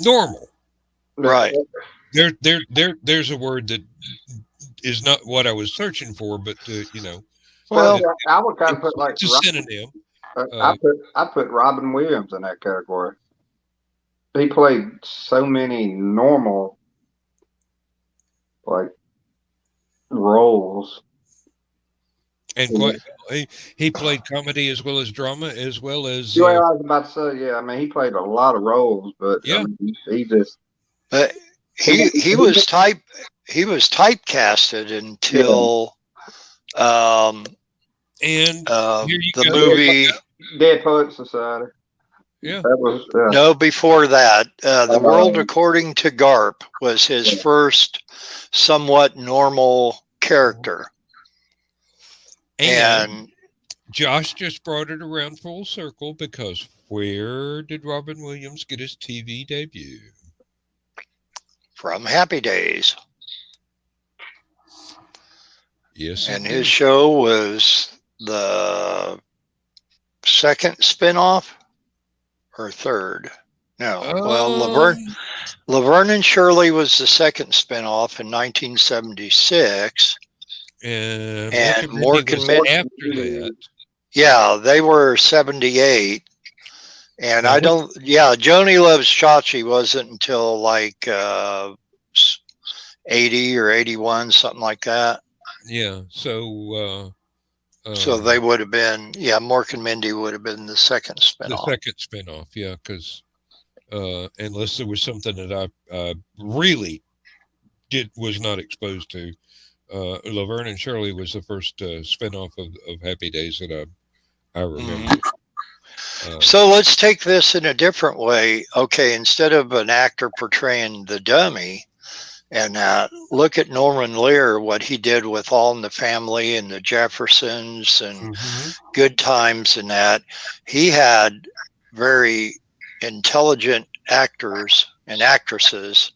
normal. Right. There's a word that is not what I was searching for, but you know. Well, I would kind of put like it's a synonym. I put Robin Williams in that category. He played so many normal like roles. And he played comedy as well as drama, as well as. Yeah, I was about to say, yeah. I mean, he played a lot of roles, but yeah, I mean, he just. He was typecasted until the movie Dead Poets Society. Yeah. That was no, before that, The World According to Garp was his first somewhat normal character. And Josh just brought it around full circle, because where did Robin Williams get his TV debut? From Happy Days. Yes. And his show was the second spinoff or third? No. Well, Laverne and Shirley was the second spinoff in 1976. And Mork and Mindy after that. Yeah, they were 78. And Joni Loves Chachi wasn't until like 80 or 81, something like that. Yeah, so they would have been, Mork and Mindy would have been the second spinoff. The second spinoff, yeah, because unless there was something that I really was not exposed to, Laverne and Shirley was the first spinoff of Happy Days that I remember. So let's take this in a different way. Okay, instead of an actor portraying the dummy, and look at Norman Lear, what he did with All in the Family and the Jeffersons and Good Times and that. He had very intelligent actors and actresses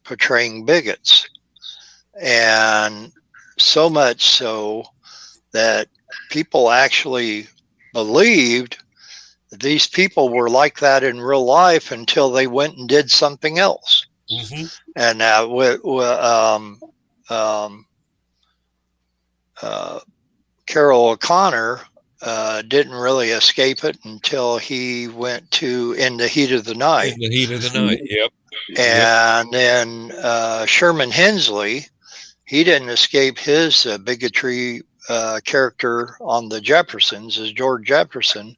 portraying bigots. And so much so that people actually believed that these people were like that in real life until they went and did something else. And Carol O'Connor didn't really escape it until he went to In the Heat of the Night. In the Heat of the Night, yep. And then Sherman Hensley, he didn't escape his bigotry character on the Jeffersons as George Jefferson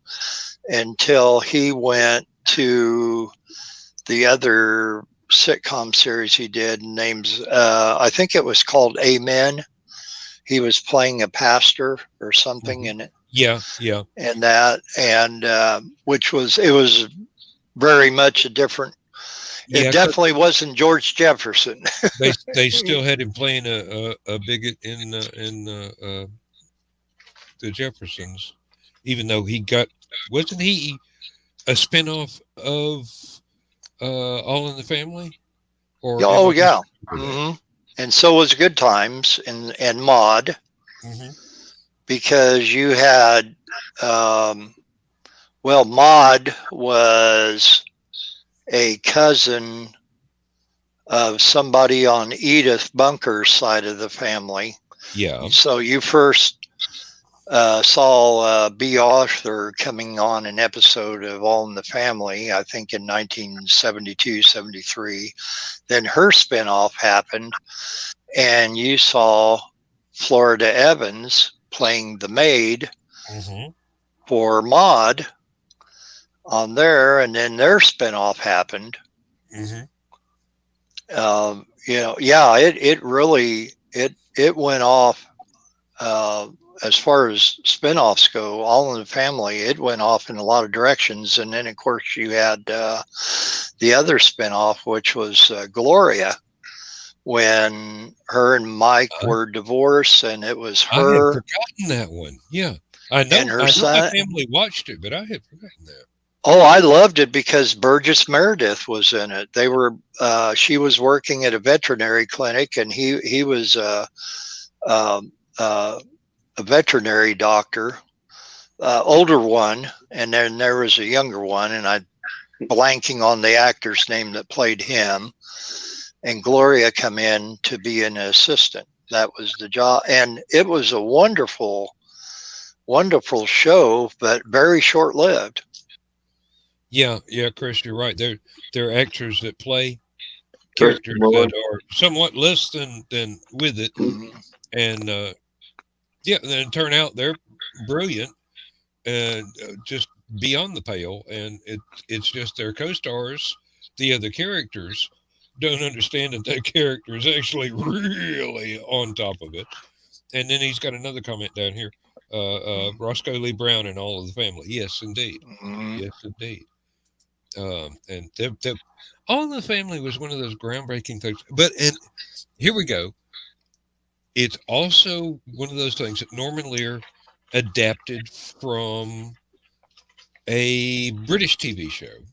until he went to the other sitcom series he did. Names, I think it was called Amen. He was playing a pastor or something in it. Yeah. And that, and which was, it was very much a different. Yeah, it definitely wasn't George Jefferson. they still had him playing a bigot in the Jeffersons, even though wasn't he a spinoff of All in the Family? Or Oh yeah, and so was Good Times and Maude, because you had, well, Maude was a cousin of somebody on Edith Bunker's side of the family. Yeah. So you first saw B. Arthur coming on an episode of All in the Family, I think in 1972, 73. Then her spinoff happened, and you saw Florida Evans playing the maid for Maude on there, and then their spinoff happened. It really went off, as far as spinoffs go. All in the Family, it went off in a lot of directions. And then of course you had the other spinoff, which was Gloria, when her and Mike were divorced, and it was her. I had forgotten that one. Yeah, I know. And her I know son. my family watched it, but I had forgotten that. Oh, I loved it because Burgess Meredith was in it. They were, she was working at a veterinary clinic, and he was a veterinary doctor, older one, and then there was a younger one, and I'm blanking on the actor's name that played him. And Gloria come in to be an assistant. That was the job, and it was a wonderful, wonderful show, but very short-lived. Yeah, Chris, you're right. They're actors that play characters that are somewhat less than with it, and then turn out they're brilliant and just beyond the pale. And it's just their co-stars, the other characters, don't understand that that character is actually really on top of it. And then he's got another comment down here. Roscoe Lee Brown and All of the Family. Yes, indeed. Yes, indeed. And All in the Family was one of those groundbreaking things. And here we go. It's also one of those things that Norman Lear adapted from a British TV show.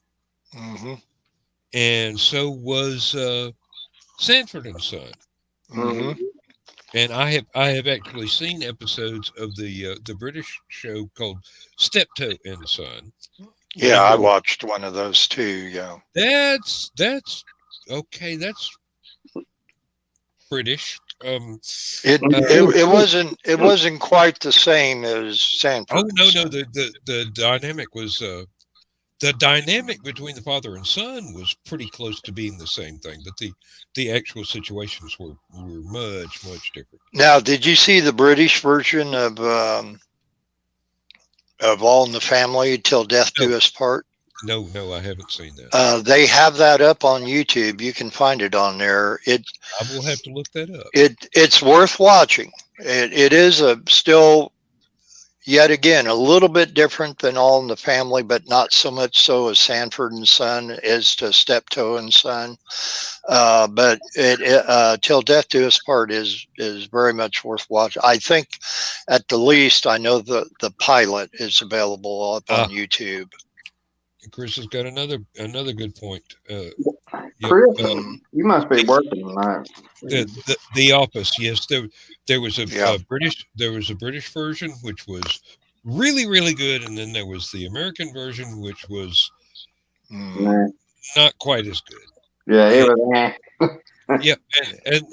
And so was Sanford and Son. And I have actually seen episodes of the British show called Steptoe and Son. Yeah, I watched one of those too. Yeah, that's okay. That's British. It wasn't quite the same as Sanford. Oh no, the dynamic was the dynamic between the father and son was pretty close to being the same thing, but the actual situations were much different. Now, did you see the British version of All in the Family, Till Death Do Us Part? No, I haven't seen that. They have that up on YouTube. You can find it on there. I will have to look that up. It's worth watching. It is still, yet again, a little bit different than All in the Family, but not so much so as Sanford and Son is to Steptoe and Son. But Till Death Do Us Part is very much worth watching. I think, at the least, I know the pilot is available up on YouTube. Chris has got another good point. Chris, you must be working tonight. The Office, yes. There was a British version which was really good, and then there was the American version which was not quite as good. Yeah, it was. Yeah, and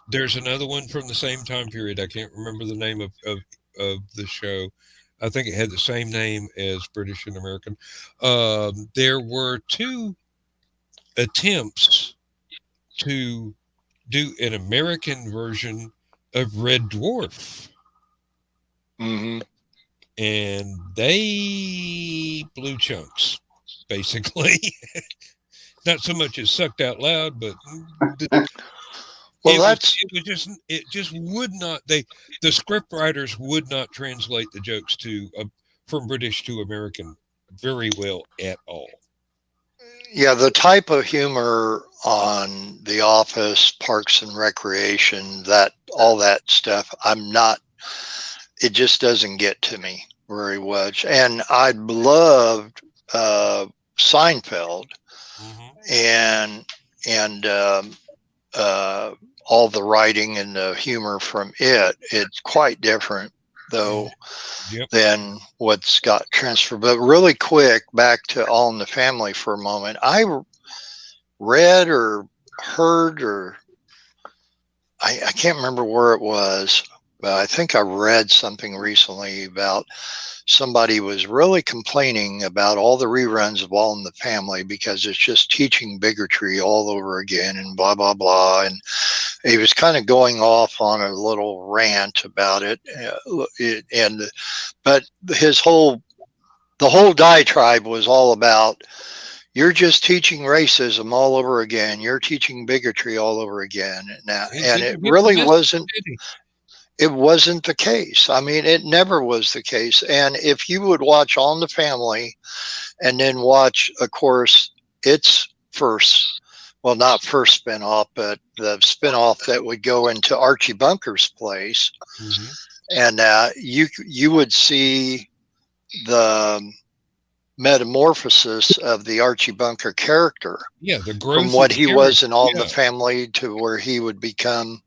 there's another one from the same time period. I can't remember the name of the show. I think it had the same name as British and American. There were two attempts to do an American version of Red Dwarf. And they blew chunks, basically. not so much as sucked out loud, but Well, it just would not. The script writers would not translate the jokes from British to American very well at all. yeah, the type of humor on The Office, Parks and Recreation, all that stuff, it just doesn't get to me very much. And I loved Seinfeld and all the writing and the humor from it. It's quite different, though, than what's got transferred. But really quick, back to All in the Family for a moment. I read or heard, or I can't remember where it was, but I think I read something recently about somebody was really complaining about all the reruns of All in the Family because it's just teaching bigotry all over again and blah, blah, blah. And he was kind of going off on a little rant about it. But the whole diatribe was all about, you're just teaching racism all over again. You're teaching bigotry all over again. And it really wasn't. It wasn't the case. I mean, it never was the case. And if you would watch All in the Family and then watch, of course, its not first spinoff, but the spinoff that would go into Archie Bunker's place, and you would see the metamorphosis of the Archie Bunker character. Yeah, the growth from what he was in All in the Family to where he would become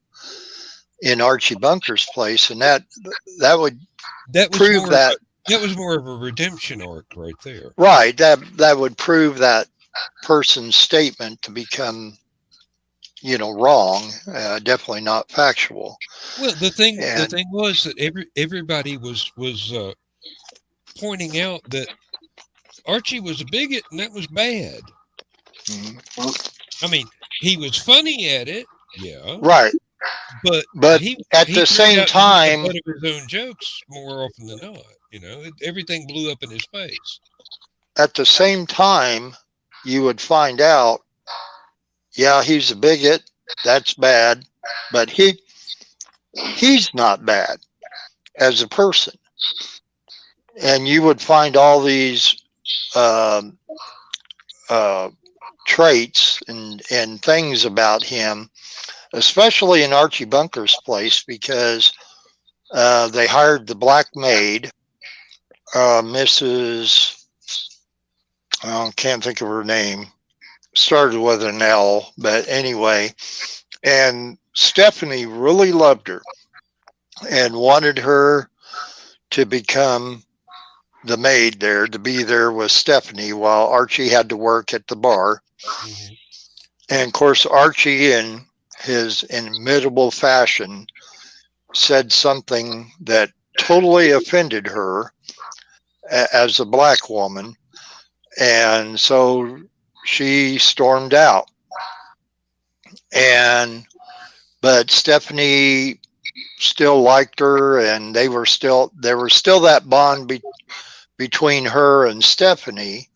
in Archie Bunker's place, and that would prove that was more of a redemption arc right there. Right, that would prove that person's statement to become, wrong, definitely not factual. Well, the thing was that everybody was pointing out that Archie was a bigot, and that was bad. I mean, he was funny at it, yeah, right. But at the same time, of his own jokes more often than not, everything blew up in his face. At the same time, you would find out, yeah, he's a bigot. That's bad, but he's not bad as a person. And you would find all these traits and things about him, especially in Archie Bunker's place, because they hired the black maid, Mrs. I can't think of her name. Started with an L, but anyway. And Stephanie really loved her and wanted her to become the maid there, to be there with Stephanie while Archie had to work at the bar. And of course, Archie, in his inimitable fashion, said something that totally offended her as a black woman. And so she stormed out. But Stephanie still liked her, and there was still that bond between her and Stephanie.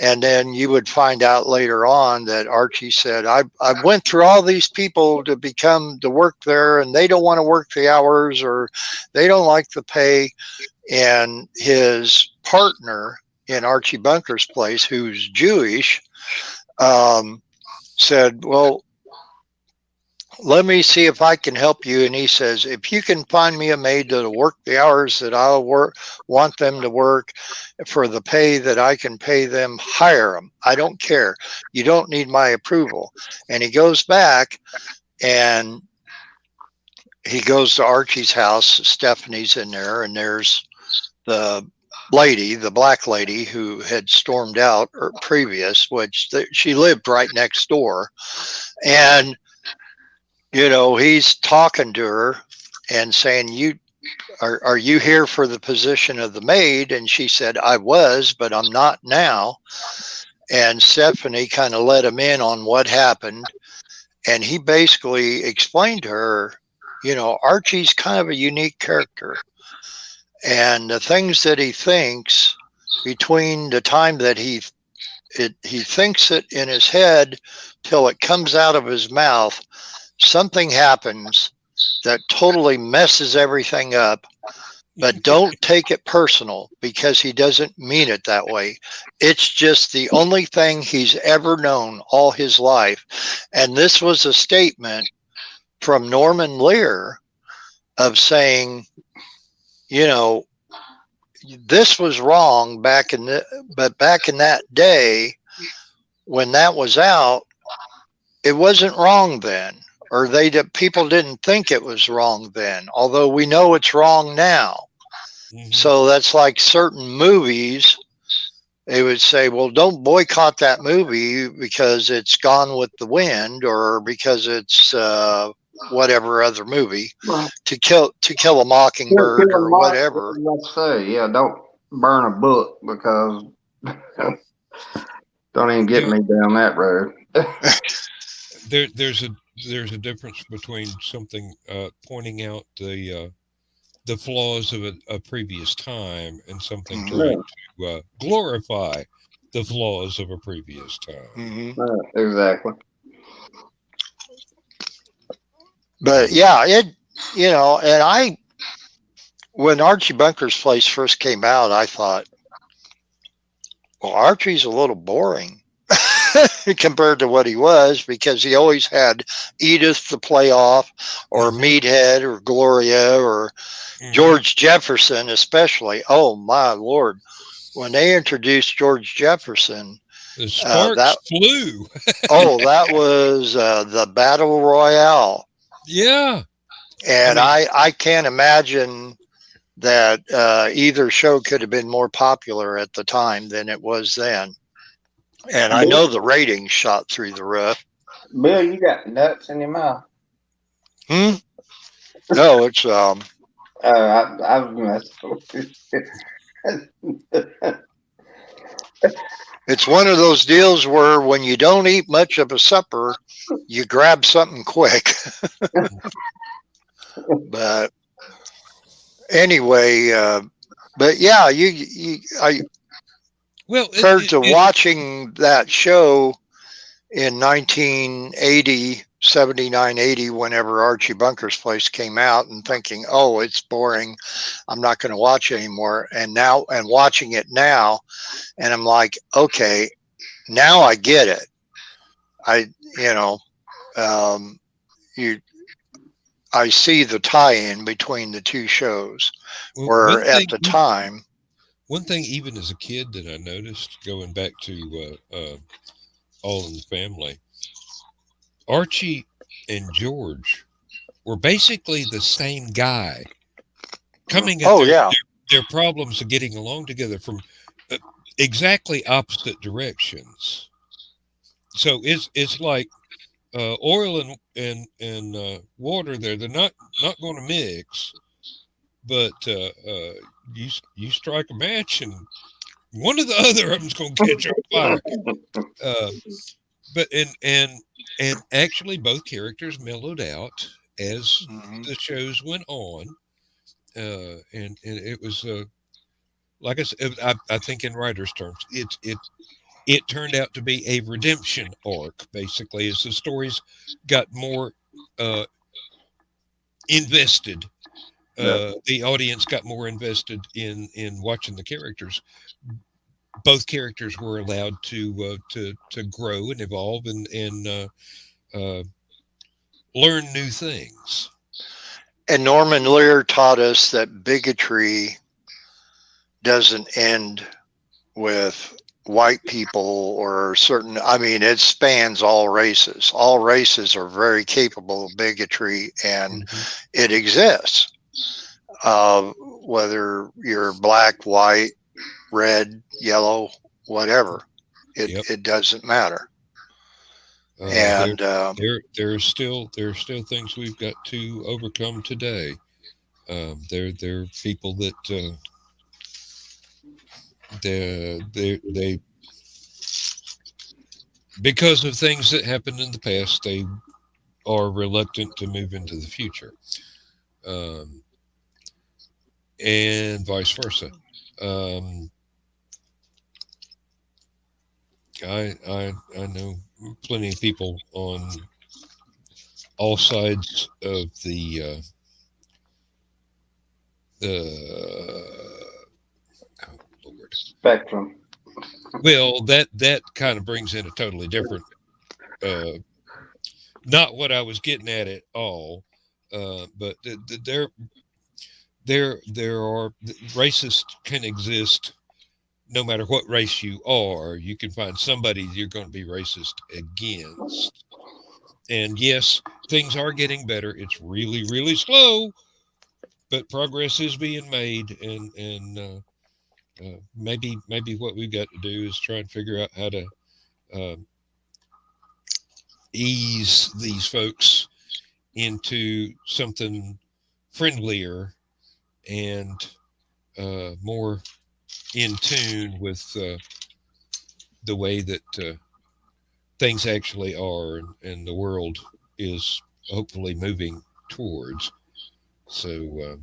And then you would find out later on that Archie said, I went through all these people to work there, and they don't want to work the hours, or they don't like the pay. And his partner in Archie Bunker's place, who's Jewish, said, well, let me see if I can help you. And he says, if you can find me a maid that'll work the hours that I want them to work for the pay that I can pay them, hire them. I don't care. You don't need my approval. And he goes back and he goes to Archie's house. Stephanie's in there, and there's the black lady who had stormed out previous, which she lived right next door. And he's talking to her and saying, are you here for the position of the maid? And she said, I was, but I'm not now. And Stephanie kind of let him in on what happened. And he basically explained to her, Archie's kind of a unique character. And the things that he thinks between the time that he he thinks it in his head till it comes out of his mouth. Something happens that totally messes everything up, but don't take it personal because he doesn't mean it that way. It's just the only thing he's ever known all his life. And this was a statement from Norman Lear of saying, you know, this was wrong but back in that day when that was out, it wasn't wrong then, or people didn't think it was wrong then, although we know it's wrong now. Mm-hmm. So that's like certain movies. They would say, well, don't boycott that movie because it's Gone with the Wind, or because it's whatever other movie, Well, to kill a mockingbird or whatever. Let's say, yeah, don't burn a book because don't even get me down that road. There's a difference between something pointing out the flaws of a previous time and something trying to glorify the flaws of a previous time. Exactly. But yeah, and when Archie Bunker's Place first came out, I thought, well, Archie's a little boring compared to what he was, because he always had Edith to play off, or Meathead, or Gloria, or George Jefferson, especially. Oh my Lord. When they introduced George Jefferson, the sparks flew. That was the Battle Royale. Yeah. And I can't imagine that either show could have been more popular at the time than it was then. And I know the ratings shot through the roof. Bill, you got nuts in your mouth. No, it's I was it's one of those deals where when you don't eat much of a supper, you grab something quick. But anyway, but yeah, compared to watching that show in 1980, 79, 80, whenever Archie Bunker's Place came out, and thinking, oh, it's boring, I'm not going to watch it anymore. And watching it now, and I'm like, okay, now I get it. I see the tie-in between the two shows, where at the time. One thing, even as a kid, that I noticed, going back to All in the Family, Archie and George were basically the same guy, coming at their problems of getting along together from exactly opposite directions. So it's like oil and water there. They're not going to mix, but you strike a match and one or the other of them's going to catch on fire. But and actually both characters mellowed out as the shows went on, and it was like I said, I think in writers' terms, it turned out to be a redemption arc, basically, as the stories got more invested. The audience got more invested in watching the characters. Both characters were allowed to grow and evolve and learn new things. And Norman Lear taught us that bigotry doesn't end with white people or certain. I mean, it spans all races. All races are very capable of bigotry, and it exists. Whether you're black, white, red, yellow, whatever, it doesn't matter. And there are still things we've got to overcome today. There are people that they because of things that happened in the past, they are reluctant to move into the future, and vice versa. I know plenty of people on all sides of the oh Lord. Spectrum. Well, that kind of brings in a totally different, not what I was getting at all, but there are racists can exist no matter what race you are. You can find somebody you're going to be racist against. And yes, things are getting better. It's really, really slow, but progress is being made. And maybe what we've got to do is try and figure out how to ease these folks into something friendlier and more in tune with the way that things actually are and the world is hopefully moving towards. So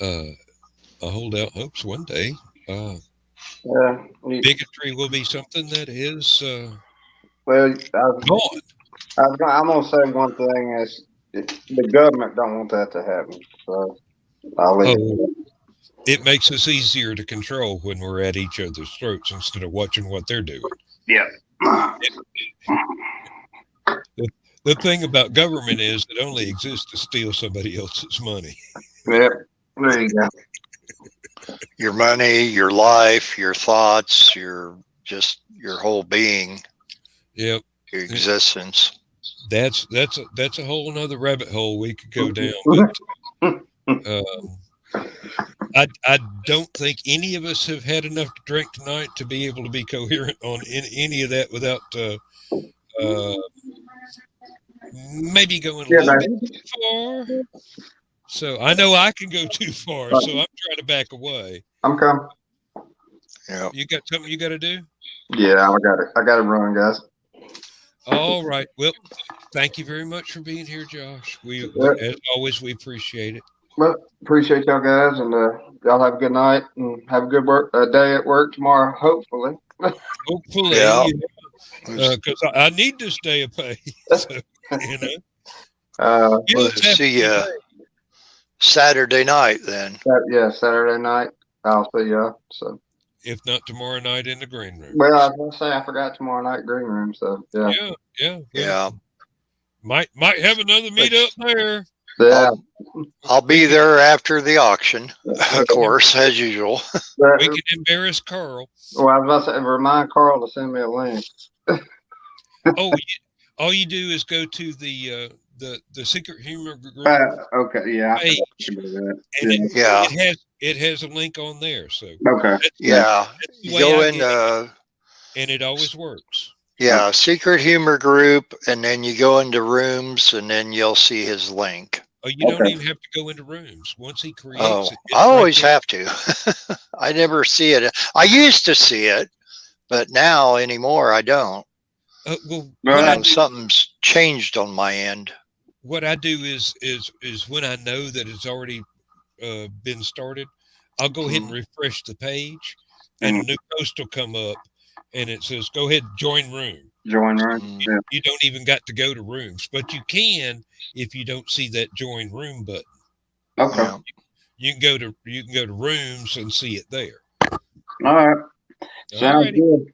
I hold out hopes one day bigotry will be something that is Well, gone. I'm gonna say one thing is the government don't want that to happen. So I'll leave. Oh, it makes us easier to control when we're at each other's throats instead of watching what they're doing. Yeah. The thing about government is it only exists to steal somebody else's money. Yeah. There you go. Your money, your life, your thoughts, your whole being, Yep. your existence. That's a whole nother rabbit hole we could go down. But I don't think any of us have had enough to drink tonight to be able to be coherent on any of that without maybe going a little bit too far. So I know I can go too far, so I'm trying to back away. I'm coming. Yeah. You got something you got to do? Yeah, I got it. I got to run, guys. All right. Well, thank you very much for being here, Josh. We as always, we appreciate it. Well, appreciate y'all guys, and y'all have a good night and have a good day at work tomorrow. Hopefully. Hopefully, Yeah. Because I need this day of pay. So, you know. We'll see you Saturday night then. Yeah, Saturday night. I'll see y'all. So. If not tomorrow night in the green room. Well, I was gonna say I forgot tomorrow night green room. So yeah. Yeah. Might have another meet up there. Yeah. I'll be there after the auction, of course, as usual. We can embarrass Carl. Well, I was about to say, remind Carl to send me a link. All you do is go to the Secret Humor Group. Okay, yeah. Page, and it has a link on there. So okay, yeah, you go in, and it always works. Yeah, Secret Humor Group, and then you go into rooms, and then you'll see his link. Oh, you don't even have to go into rooms. Once he creates it. I always have to. I never see it. I used to see it, but now anymore I don't. Something's changed on my end. What I do is when I know that it's already been started, I'll go ahead and refresh the page, and a new post will come up, and it says, "Go ahead, join room." Join room. You don't even got to go to rooms, but you can if you don't see that join room button. Okay. You can go to rooms and see it there. All right. Sounds good.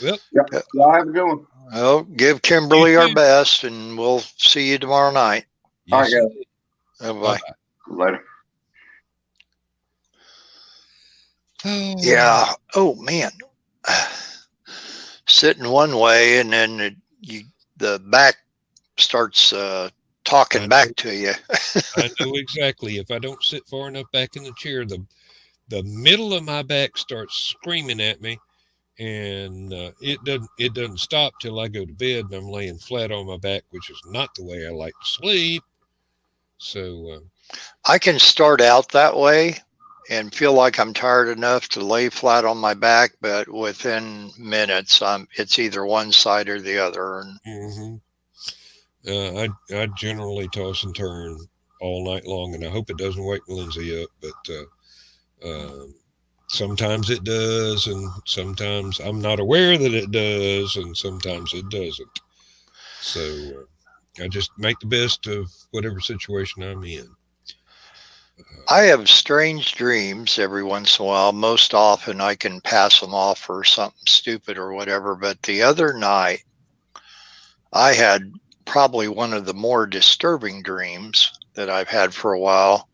Well, y'all have a good one. Well, give Kimberly our best, and we'll see you tomorrow night. Yes. All right, guys. Bye. Later. Yeah. Oh man. Sitting one way, and then the back starts talking back to you. I know exactly. If I don't sit far enough back in the chair, the middle of my back starts screaming at me, and it doesn't stop till I go to bed, and I'm laying flat on my back, which is not the way I like to sleep. So I can start out that way and feel like I'm tired enough to lay flat on my back, but within minutes, it's either one side or the other. I generally toss and turn all night long, and I hope it doesn't wake Lindsay up. But sometimes it does, and sometimes I'm not aware that it does, and sometimes it doesn't. So I just make the best of whatever situation I'm in. I have strange dreams every once in a while. Most often I can pass them off for something stupid or whatever. But the other night, I had probably one of the more disturbing dreams that I've had for a while.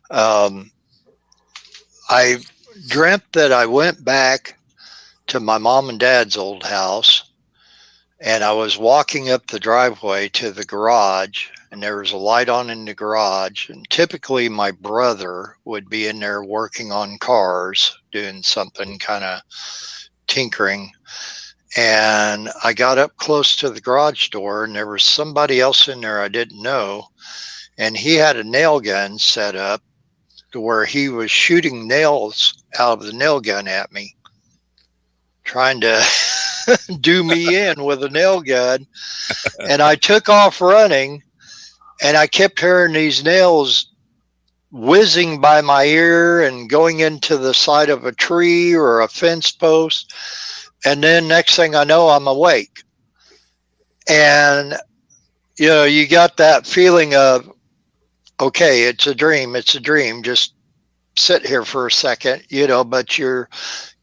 I dreamt that I went back to my mom and dad's old house, and I was walking up the driveway to the garage, and there was a light on in the garage. And typically my brother would be in there working on cars, doing something kind of tinkering. And I got up close to the garage door, and there was somebody else in there I didn't know. And he had a nail gun set up to where he was shooting nails out of the nail gun at me, trying to do me in with a nail gun. And I took off running, and I kept hearing these nails whizzing by my ear and going into the side of a tree or a fence post. And then next thing I know, I'm awake. And, you know, you got that feeling of, okay, it's a dream. It's a dream. Just sit here for a second, you know, but your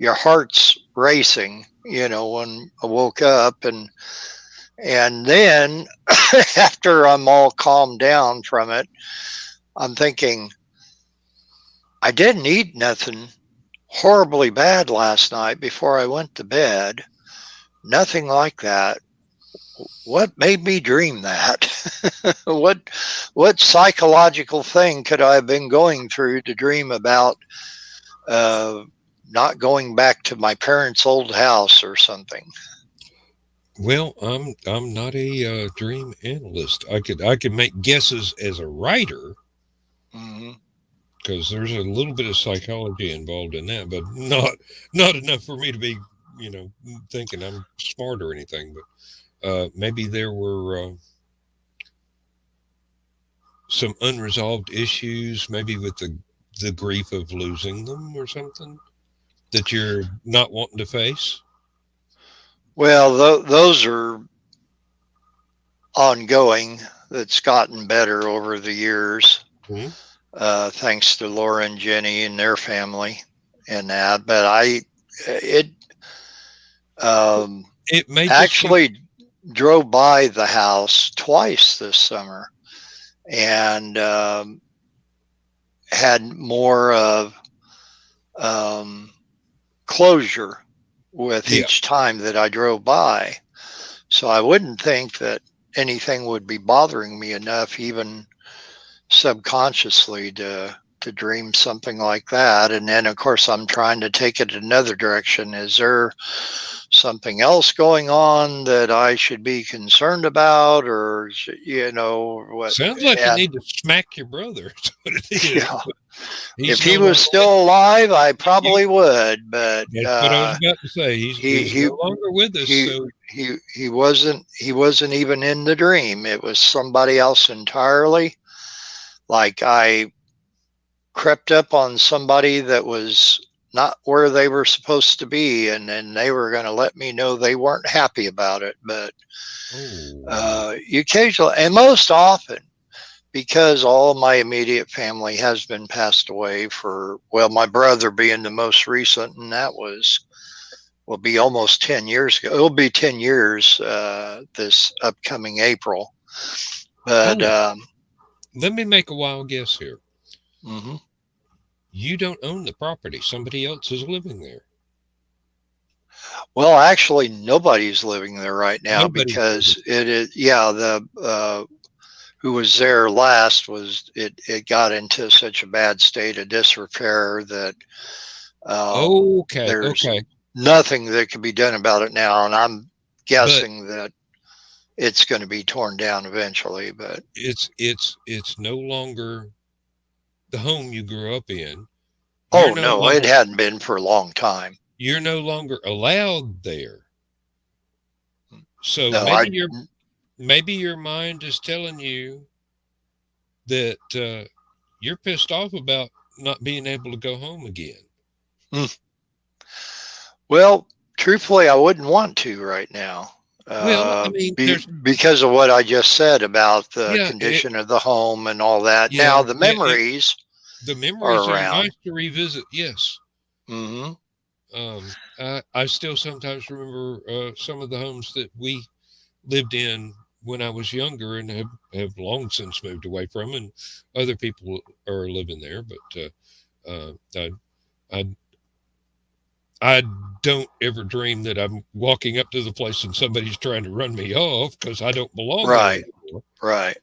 heart's racing, you know, when I woke up. And then after I'm all calmed down from it, I'm thinking, I didn't eat nothing horribly bad last night before I went to bed. Nothing like that. What made me dream that? what psychological thing could I have been going through to dream about not going back to my parents' old house or something? Well, I'm not a dream analyst. I could make guesses as a writer, Mm-hmm. because there's a little bit of psychology involved in that, but not enough for me to be, you know, thinking I'm smart or anything. But maybe there were some unresolved issues, maybe with the grief of losing them or something that you're not wanting to face. Well, those are ongoing. That's gotten better over the years. Mm-hmm. Thanks to Laura and Jenny and their family and that. But it may actually drove by the house twice this summer, and had more of closure with each time that I drove by. So I wouldn't think that anything would be bothering me enough, even subconsciously, to dream something like that. And then of course I'm trying to take it another direction. Is there something else going on that I should be concerned about, or, you know, what? Sounds like you need to smack your brother. That's what it is. Yeah. If he was still alive, I probably would. But that's what I was about to say. He's no longer with us. He wasn't even in the dream. It was somebody else entirely. Like I crept up on somebody that was not where they were supposed to be, and then they were going to let me know they weren't happy about it. But you occasionally, and most often, because all of my immediate family has been passed away for, well, my brother being the most recent, and that will be almost 10 years ago. It'll be 10 years this upcoming April. But let me make a wild guess here. Mm-hmm. You don't own the property. Somebody else is living there. Well, actually, nobody's living there right now because it is, the who was there last was, it got into such a bad state of disrepair that there's nothing that can be done about it now. And I'm guessing that it's going to be torn down eventually. But it's no longer the home you grew up in. It hadn't been for a long time. You're no longer allowed there. So maybe your mind is telling you that you're pissed off about not being able to go home again. Well, truthfully, I wouldn't want to right now. Well, I mean, Because of what I just said about the yeah, condition of the home and all that. yeah, Now, the memories are around. nice to revisit. Yes. Mm-hmm. I still sometimes remember some of the homes that we lived in when I was younger and have long since moved away from, and other people are living there. But I don't ever dream that I'm walking up to the place and somebody's trying to run me off because I don't belong there anymore. Right.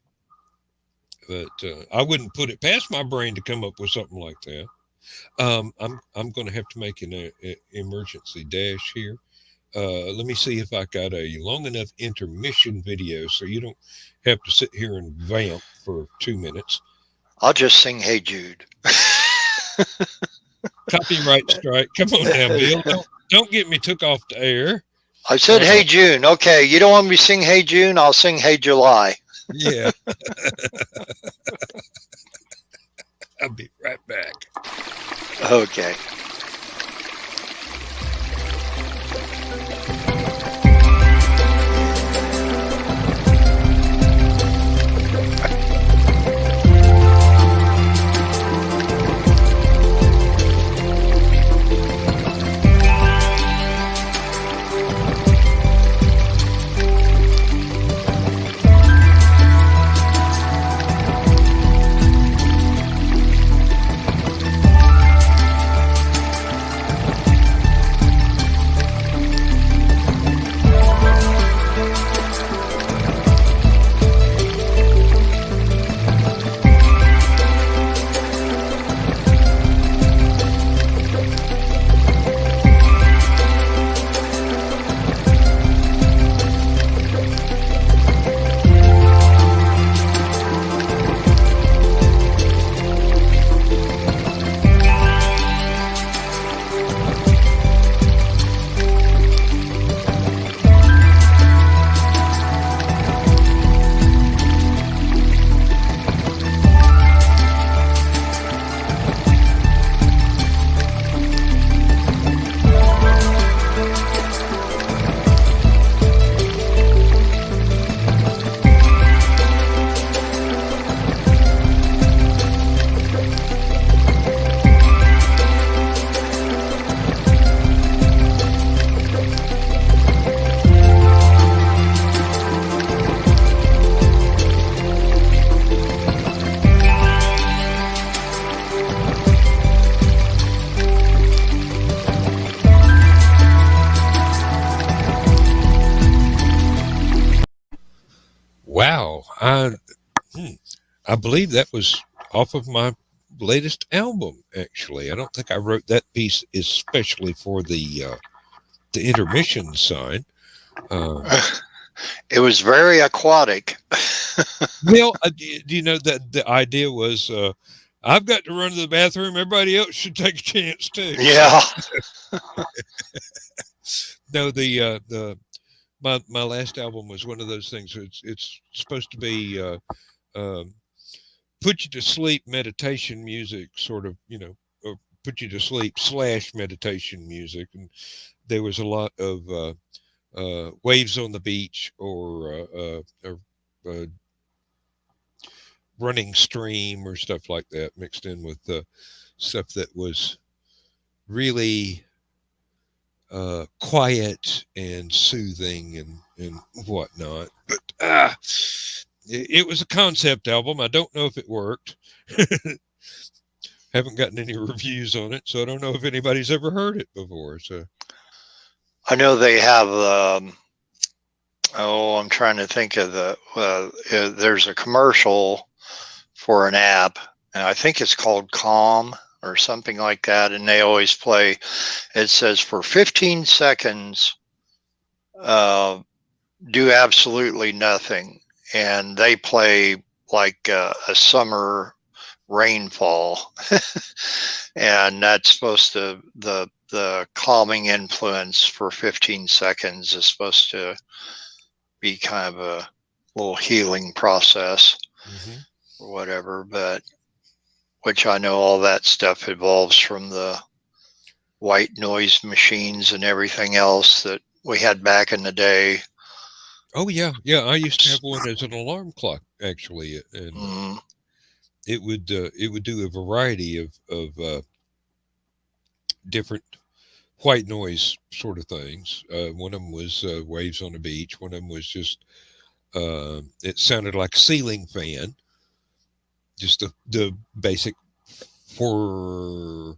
But I wouldn't put it past my brain to come up with something like that. I'm going to have to make an emergency dash here. Let me see if I got a long enough intermission video so you don't have to sit here and vamp for 2 minutes. I'll just sing "Hey Jude." Copyright strike. Come on now, Bill. Don't get me took off the air. I said "Hey June." Okay, you don't want me to sing "Hey June"? I'll sing "Hey July." Yeah. I'll be right back. Okay. Wow. I believe that was off of my latest album, actually. I don't think I wrote that piece especially for the intermission sign. It was very aquatic. Well, you know, that the idea was I've got to run to the bathroom. Everybody else should take a chance too. Yeah. No, my last album was one of those things. It's supposed to be put you to sleep meditation music, sort of, you know, or put you to sleep / meditation music, and there was a lot of waves on the beach or running stream or stuff like that mixed in with stuff that was really quiet and soothing and whatnot. But it was a concept album. I don't know if it worked. Haven't gotten any reviews on it, so I don't know if anybody's ever heard it before. So I know they have. I'm trying to think of there's a commercial for an app, and I think it's called Calm or something like that. And they always play. It says for 15 seconds, do absolutely nothing, and they play like a summer rainfall, and that's supposed to the calming influence for 15 seconds is supposed to be kind of a little healing process or whatever, but which I know all that stuff evolves from the white noise machines and everything else that we had back in the day. Oh yeah, yeah. I used to have one as an alarm clock, actually, and it would do a variety of different white noise sort of things. One of them was waves on the beach. One of them was just it sounded like a ceiling fan, just the basic whir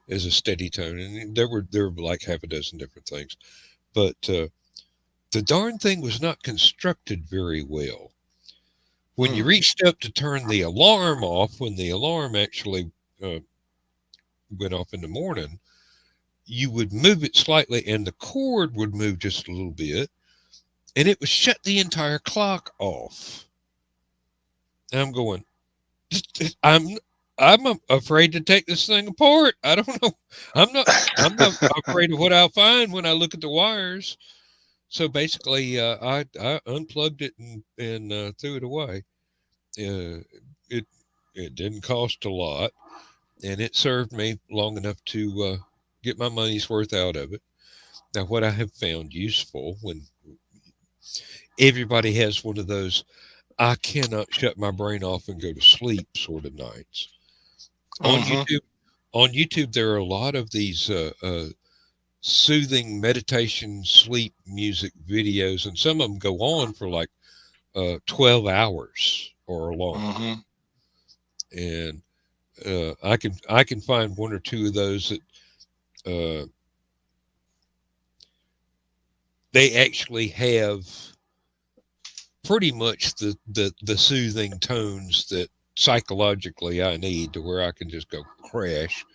as a steady tone, and there were like half a dozen different things, but the darn thing was not constructed very well. When you reached up to turn the alarm off, when the alarm actually went off in the morning, you would move it slightly and the cord would move just a little bit, and it would shut the entire clock off. And I'm going, I'm afraid to take this thing apart. I don't know. I'm not afraid of what I'll find when I look at the wires. So basically, I unplugged it and threw it away. It didn't cost a lot, and it served me long enough to get my money's worth out of it. Now, what I have found useful when everybody has one of those I cannot shut my brain off and go to sleep sort of nights. On YouTube, there are a lot of these soothing meditation sleep music videos, and some of them go on for like 12 hours or longer. And I can find one or two of those that they actually have pretty much the soothing tones that psychologically I need, to where I can just go crash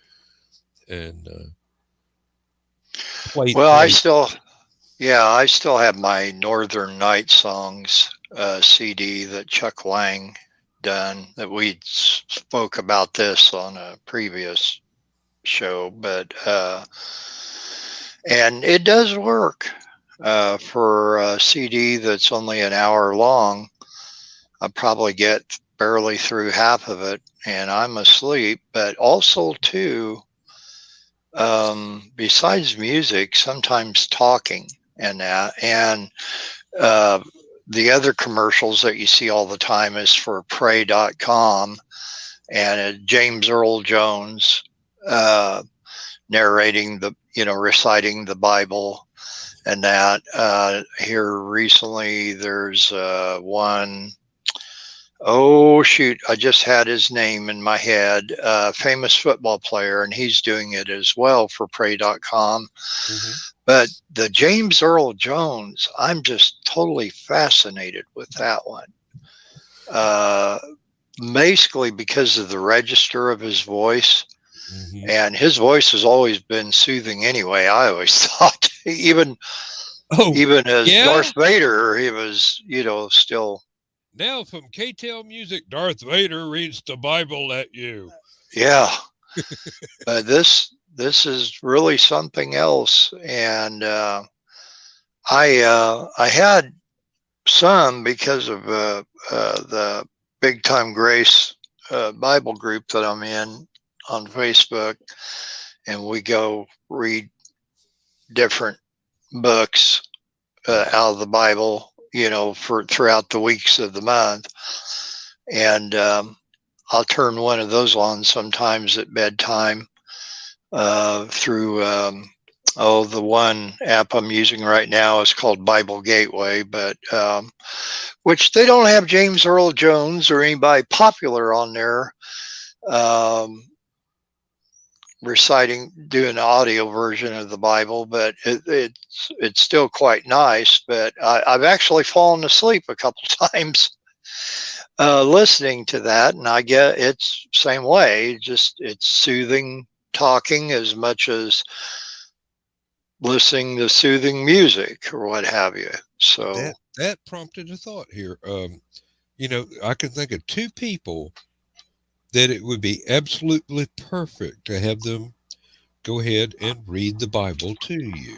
and play. Well, I still have my Northern Night Songs CD that Chuck Lang done, that we spoke about this on a previous show, but and it does work for a CD that's only an hour long. I probably get barely through half of it and I'm asleep. But also too, besides music, sometimes talking and that, and the other commercials that you see all the time is for pray.com, and James Earl Jones narrating reciting the Bible and that. Here recently, there's one, oh shoot, I just had his name in my head, famous football player, and he's doing it as well for pray.com. But the James Earl Jones, I'm just totally fascinated with that one. Basically because of the register of his voice. And his voice has always been soothing anyway. I always thought, even as Darth Vader, he was, still. Now from KTEL Music, Darth Vader reads the Bible at you. Yeah. But this is really something else. And I had some because of the Big Time Grace Bible group that I'm in on Facebook, and we go read different books out of the Bible, for throughout the weeks of the month. And I'll turn one of those on sometimes at bedtime through the one app I'm using right now is called Bible Gateway, but which they don't have James Earl Jones or anybody popular on there doing an audio version of the Bible, but it's still quite nice. But I've actually fallen asleep a couple times listening to that, and I get it's same way. Just it's soothing talking as much as listening to soothing music or what have you. So that prompted a thought here. I can think of two people that it would be absolutely perfect to have them go ahead and read the Bible to you.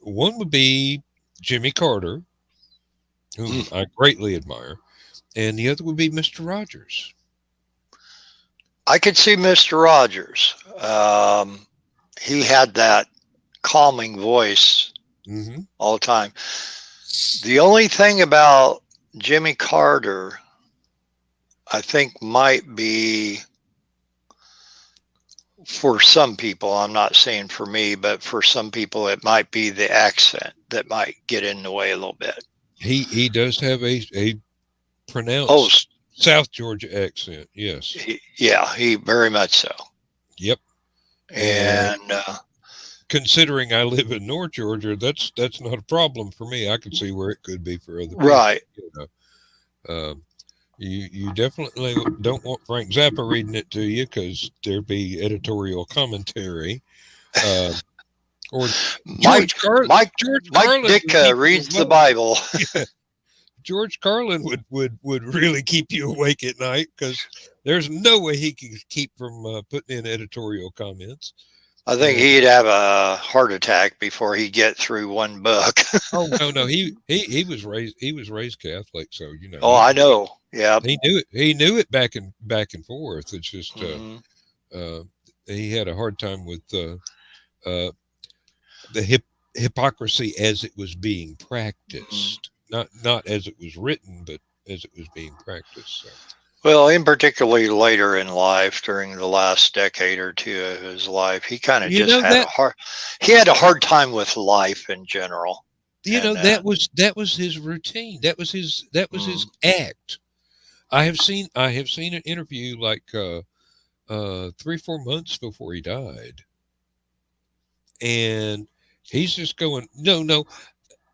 One would be Jimmy Carter, whom I greatly admire, and the other would be Mr. Rogers. I could see Mr. Rogers. he had that calming voice Mm-hmm. all the time. The only thing about Jimmy Carter, I think, might be, for some people, I'm not saying for me, but for some people, it might be the accent that might get in the way a little bit. He does have a pronounced Oh, South Georgia accent. Yes. he very much so. Yep. And considering I live in North Georgia, that's not a problem for me. I can see where it could be for other people. right. You know, you definitely don't want Frank Zappa reading it to you, because there'd be editorial commentary. Or Mike Carlin Ditka reads the Bible. Yeah. George Carlin would really keep you awake at night, because there's no way he can keep from putting in editorial comments. I think he'd have a heart attack before he'd get through one book. Oh no, he was raised Catholic, so you know. Oh, I know. Yeah, he knew it. He knew it back and forth. It's just he had a hard time with the hypocrisy as it was being practiced, not as it was written, but as it was being practiced. So. Well, in particularly later in life, during the last decade or two of his life, he kind of he had a hard time with life in general. You know, that was his routine. That was his act. I have seen an interview like 3-4 months before he died, and he's just going, no,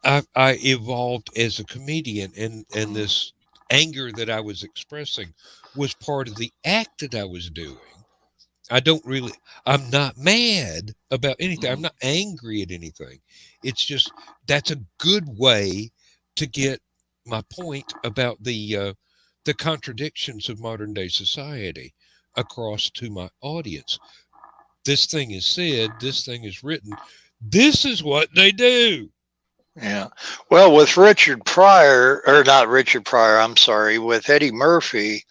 I evolved as a comedian, and this anger that I was expressing was part of the act that I was doing. I'm not mad about anything. I'm not angry at anything. It's just, that's a good way to get my point about the contradictions of modern day society across to my audience. This thing is said, this thing is written. This is what they do. Yeah. Well, with Richard Pryor, or not Richard Pryor, I'm sorry, with Eddie Murphy,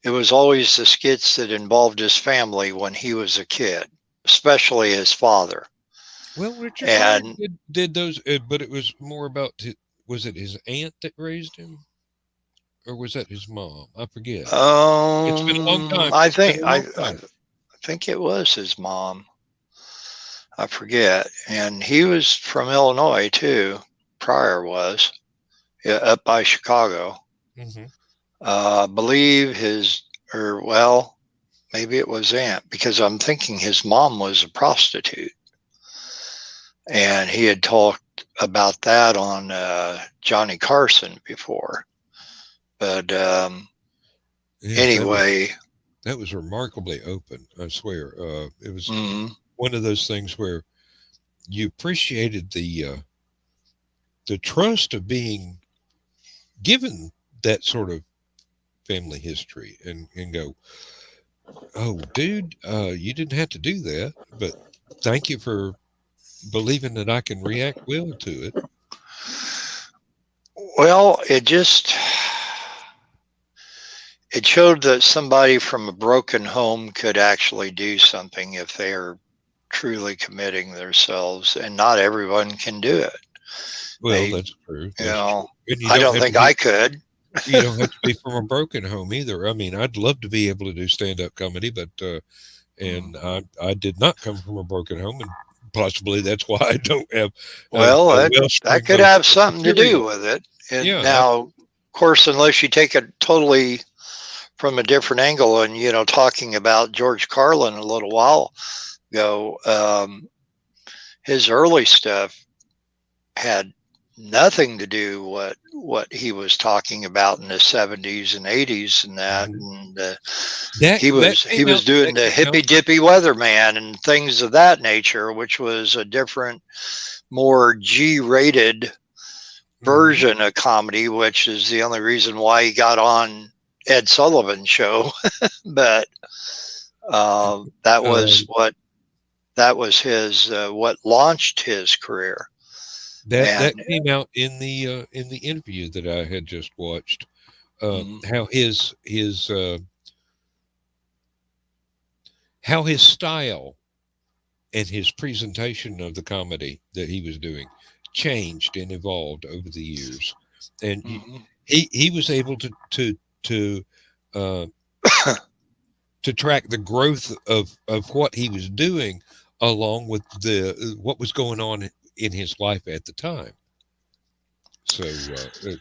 it was always the skits that involved his family when he was a kid, especially his father. Well, Richard Pryor did those, but it was more about, was it his aunt that raised him? Or was that his mom? I forget. It's been a long time. I think it was his mom. I forget. And he was from Illinois too. Pryor was, up by Chicago. Mm-hmm. Believe maybe it was aunt, because I'm thinking his mom was a prostitute, and he had talked about that on Johnny Carson before. But anyway, that was remarkably open. I swear, it was one of those things where you appreciated the trust of being given that sort of family history, and go, oh, dude, you didn't have to do that, but thank you for believing that I can react well to it. Well, it showed that somebody from a broken home could actually do something if they are truly committing themselves, and not everyone can do it. Well, that's true. I don't think I could. You don't have to be from a broken home either. I mean, I'd love to be able to do stand-up comedy, but I did not come from a broken home, and possibly that's why I don't have. That could have something to do with it. And now, of course, unless you take it totally from a different angle, and talking about George Carlin a little while ago, his early stuff had nothing to do what he was talking about in the 70s and 80s and that. And he was doing the hippy dippy weatherman and things of that nature, which was a different, more G-rated version of comedy, which is the only reason why he got on Ed Sullivan's show. But that was his what launched his career. That came out in the interview that I had just watched. How his style and his presentation of the comedy that he was doing changed and evolved over the years, and Mhm. he was able to uh, to track the growth of what he was doing along with the what was going on in his life at the time. So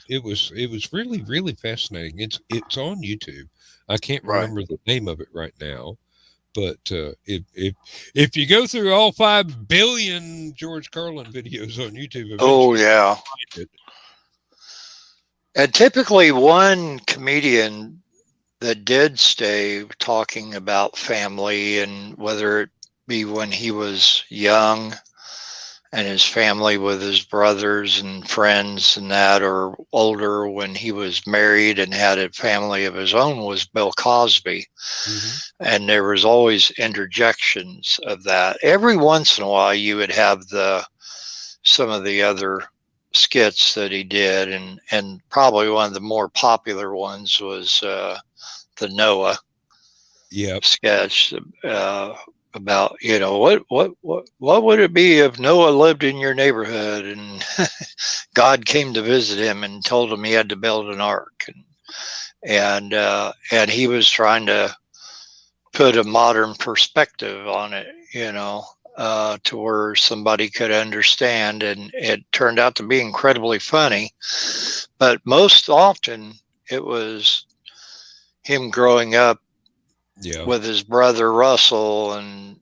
it was really fascinating. It's on YouTube. I can't Right. remember the name of it right now, but if you go through all 5 billion George Carlin videos on YouTube, Oh eventually yeah. you find it. And typically one comedian that did stay talking about family, and whether it be when he was young and his family with his brothers and friends and that, or older when he was married and had a family of his own, was Bill Cosby. Hmm. And there was always interjections of that. Every once in a while you would have the some of the other skits that he did, and probably one of the more popular ones was the Noah Yep. sketch, about, what would it be if Noah lived in your neighborhood and God came to visit him and told him he had to build an ark, and he was trying to put a modern perspective on it, to where somebody could understand, and it turned out to be incredibly funny. But most often it was him growing up Yeah. with his brother Russell, and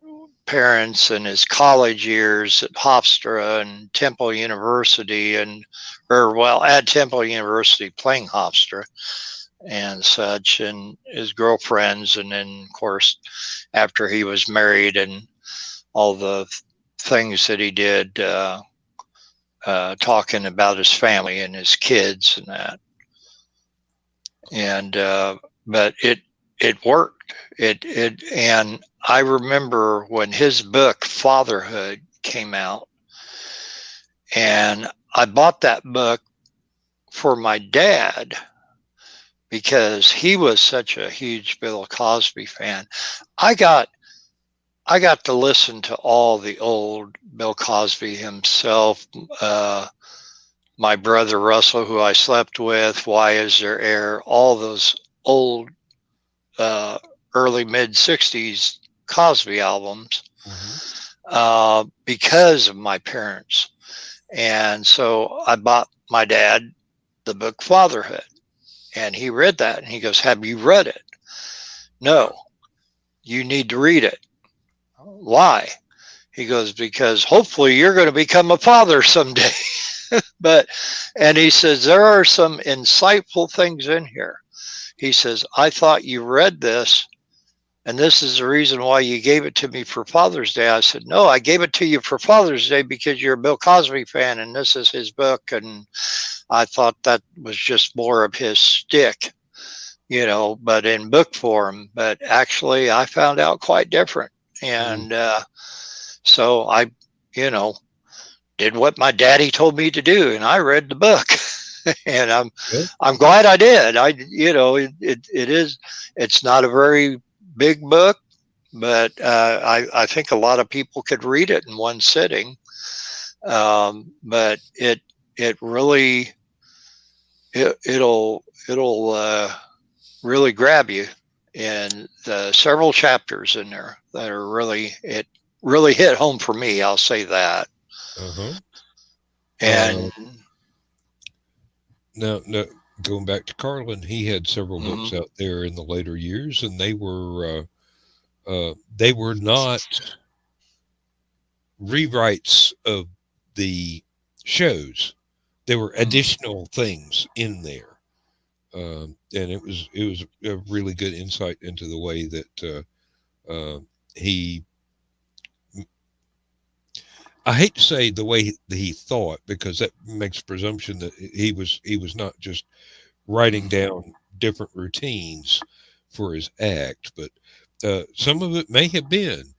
parents, and his college years at Hofstra and Temple University, at Temple University playing Hofstra and such, and his girlfriends, and then of course after he was married, and all the things that he did, talking about his family and his kids and that, and but it worked. And I remember when his book Fatherhood came out, and I bought that book for my dad because he was such a huge Bill Cosby fan. I got I got to listen to all the old Bill Cosby himself, my brother Russell, who I slept with, Why Is There Air, all those old, uh, early mid 60s Cosby albums, Hmm. because of my parents. And so I bought my dad the book Fatherhood, and he read that and he goes, Have you read it? No, you need to read it. Why? He goes, Because hopefully you're going to become a father someday. But, and he says, there are some insightful things in here. He says, I thought you read this, and this is the reason why you gave it to me for Father's Day. I said, no, I gave it to you for Father's Day because you're a Bill Cosby fan and this is his book. And I thought that was just more of his stick, but in book form. But actually, I found out quite different. Mm. And so I, you know, did what my daddy told me to do, and I read the book. And Well, I'm glad I did. It is, it's not a very big book, but I think a lot of people could read it in one sitting. But it really it'll really grab you, and the several chapters in there that are really hit home for me. I'll say that. uh-huh. And Now, going back to Carlin, he had several books mhm, out there in the later years, and they were not rewrites of the shows. There were mhm. additional things in there, and it was a really good insight into the way that he. I hate to say the way he thought, because that makes presumption that he was not just writing down different routines for his act, but some of it may have been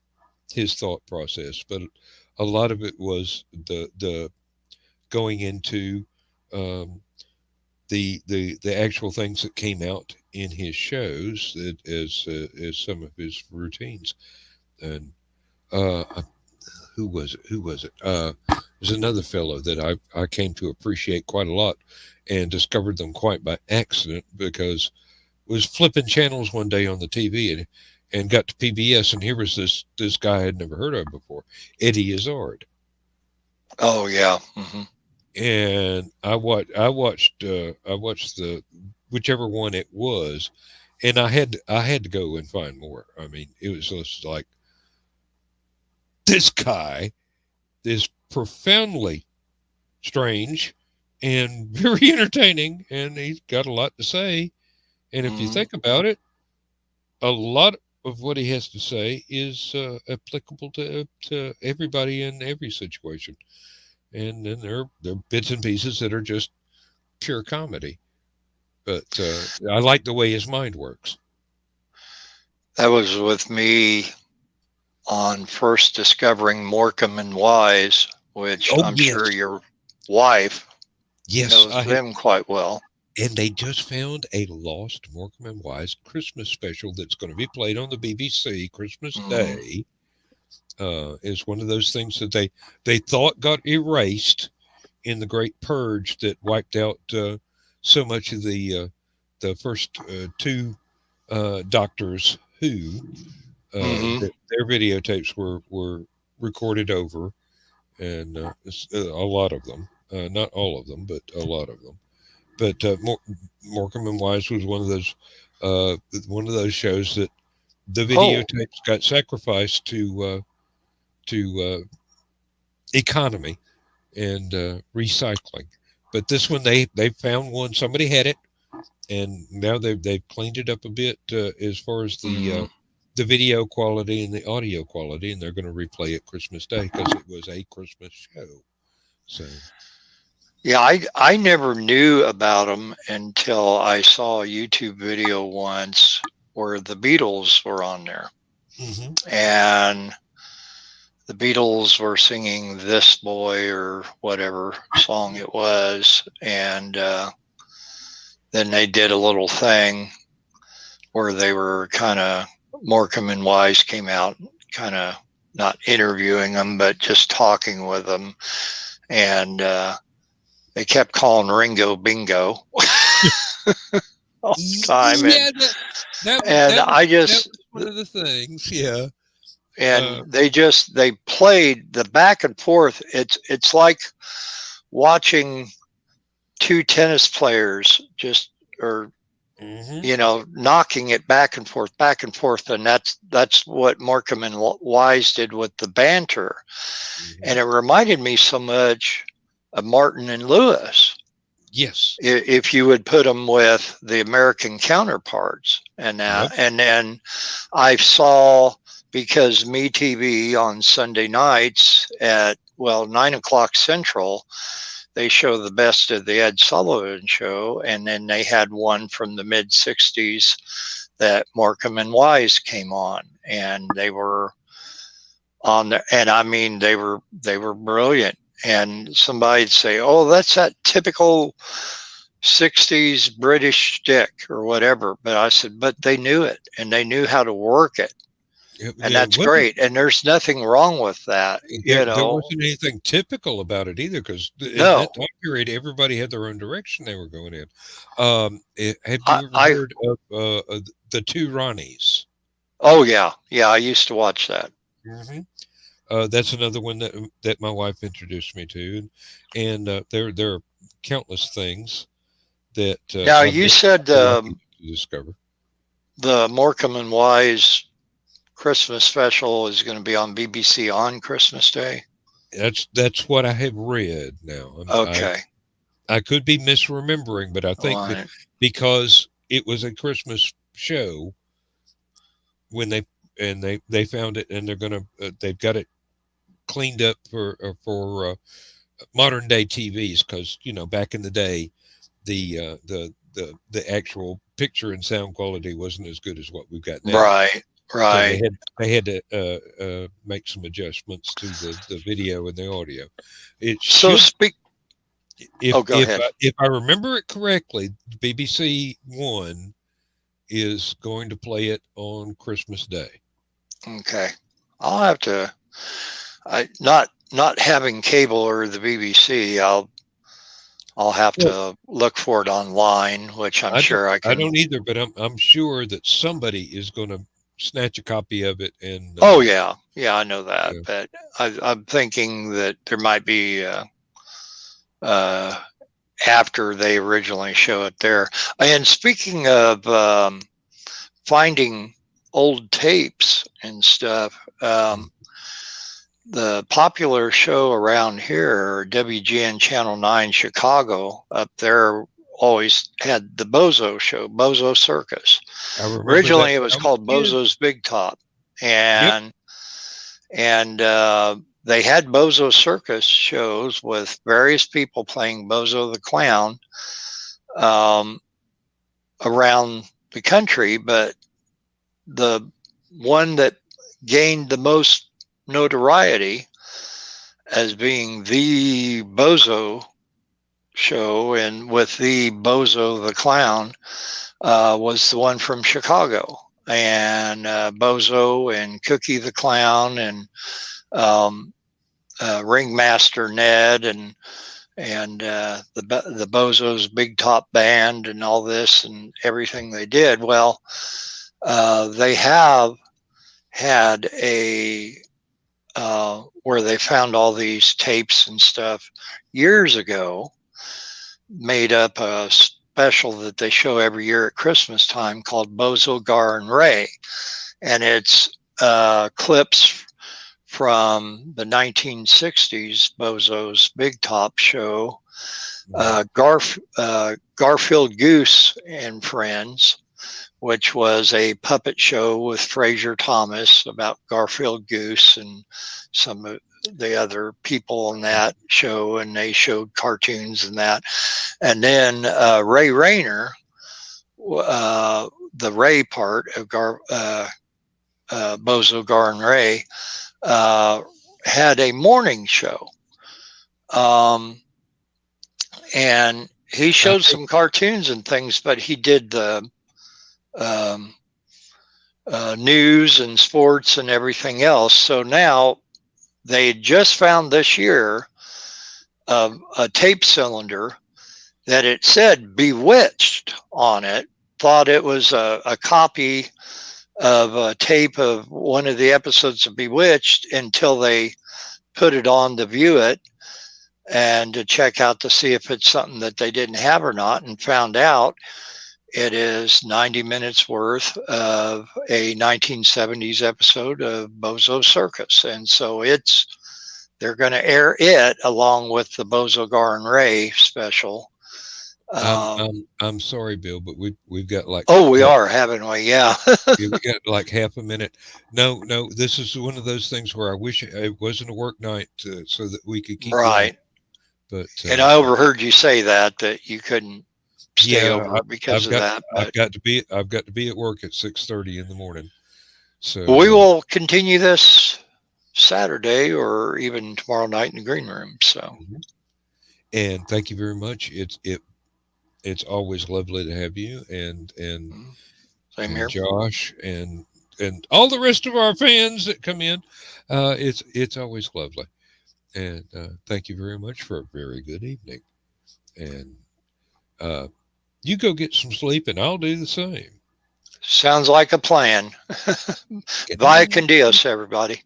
his thought process, but a lot of it was the going into um, the actual things that came out in his shows as some of his routines. And uh, who was it? Who was it? There's another fellow that I came to appreciate quite a lot, and discovered them quite by accident because was flipping channels one day on the TV and got to PBS, and here was this guy I had never heard of before, Eddie Izzard. Oh yeah. Mm-hmm. And I watched the whichever one it was, and I had to go and find more. I mean, it was just like, this guy is profoundly strange and very entertaining, and he's got a lot to say. And if you think about it, a lot of what he has to say is applicable to everybody in every situation. And then there are bits and pieces that are just pure comedy. But I like the way his mind works. That was with me on first discovering Morecambe and Wise, which I'm sure your wife knows them quite well. And they just found a lost Morecambe and Wise Christmas special that's going to be played on the BBC Christmas Day. Is one of those things that they thought got erased in the Great Purge that wiped out so much of the first two Doctors Who. Their videotapes were recorded over, and a lot of them, not all of them, but a lot of them. But Morecambe and Wise was one of those shows that the videotapes got sacrificed to economy and recycling. But this one, they found one. Somebody had it, and now they've cleaned it up a bit as far as the video quality and the audio quality, and they're going to replay it Christmas Day because it was a Christmas show. So. Yeah, I never knew about them until I saw a YouTube video once where the Beatles were on there. And the Beatles were singing This Boy or whatever song it was. And then they did a little thing where they were kind of, Morecambe and Wise came out, kind of not interviewing them, but just talking with them. And they kept calling Ringo Bingo all the time. Yeah, that was one of the things. Yeah. And they played the back and forth. It's like watching two tennis players knocking it back and forth. And that's what Morecambe and Wise did with the banter. And it reminded me so much of Martin and Lewis. Yes. If you would put them with the American counterparts. And and then I saw, because MeTV on Sunday nights at 9:00 Central, they show the best of the Ed Sullivan Show, and then they had one from the mid '60s that Morecambe and Wise came on, and they were on there, and I mean they were brilliant. And somebody'd say, "Oh, that's that typical '60s British shtick or whatever," but I said, "But they knew it, and they knew how to work it." And that's great. And there's nothing wrong with that. There wasn't anything typical about it either, because in that time period, everybody had their own direction they were going in. Have you ever heard of the Two Ronnies? Oh, yeah. Yeah, I used to watch that. That's another one that my wife introduced me to. And there are countless things that... now, you said discover. The Morecambe and Wise Christmas special is going to be on BBC on Christmas Day. That's what I have read now. Okay. I could be misremembering, but I think that because it was a Christmas show when they found it, and they're going to they've got it cleaned up for modern day TVs, because back in the day the actual picture and sound quality wasn't as good as what we've got now. Right. So they had to make some adjustments to the video and the audio. If I remember it correctly, BBC One is going to play it on Christmas Day. Okay, I'll have to not having cable or the BBC, I'll have to look for it online, which I'm sure I can. I don't either, but I'm sure that somebody is going to snatch a copy of it. And oh yeah, I know that, yeah. but I'm thinking that there might be after they originally show it there. And speaking of finding old tapes and stuff, the popular show around here, WGN Channel 9 Chicago, up there always had the Bozo show, Bozo Circus. Originally it was called Bozo's Big Top. And they had Bozo Circus shows with various people playing Bozo the Clown around the country, but the one that gained the most notoriety as being the Bozo show and with the Bozo the Clown was the one from Chicago. And Bozo and Cookie the Clown and Ringmaster Ned and the Bozo's Big Top Band and all this and everything they did. Well, they have had a where they found all these tapes and stuff years ago, made up a special that they show every year at Christmas time called Bozo, Gar, and Ray. And it's clips from the 1960s Bozo's Big Top show, Garfield Goose and Friends, which was a puppet show with Fraser Thomas about Garfield Goose and some of the other people on that show, and they showed cartoons and that. And then Ray Rayner, the Ray part of Bozo, Gar, and Ray, had a morning show. And he showed some cartoons and things, but he did the news and sports and everything else. So now they just found this year a tape cylinder that it said Bewitched on it, thought it was a copy of a tape of one of the episodes of Bewitched until they put it on to view it and to check out to see if it's something that they didn't have or not, and found out it is 90 minutes worth of a 1970s episode of Bozo Circus. And so they're going to air it along with the Bozo, Gar, and Ray special. I'm sorry, Bill, but we've got like... Oh, we are, haven't we? Yeah. We got like half a minute. No, this is one of those things where I wish it wasn't a work night so that we could keep right. Going. But and I overheard you say that you couldn't stay over because of that. But I've got to be at work at 6:30 in the morning. So we will continue this Saturday or even tomorrow night in the green room. So, and thank you very much. It's always lovely to have you and same here, Josh and all the rest of our fans that come in. It's always lovely. And thank you very much for a very good evening. And you go get some sleep, and I'll do the same. Sounds like a plan. Vaya con Dios, everybody.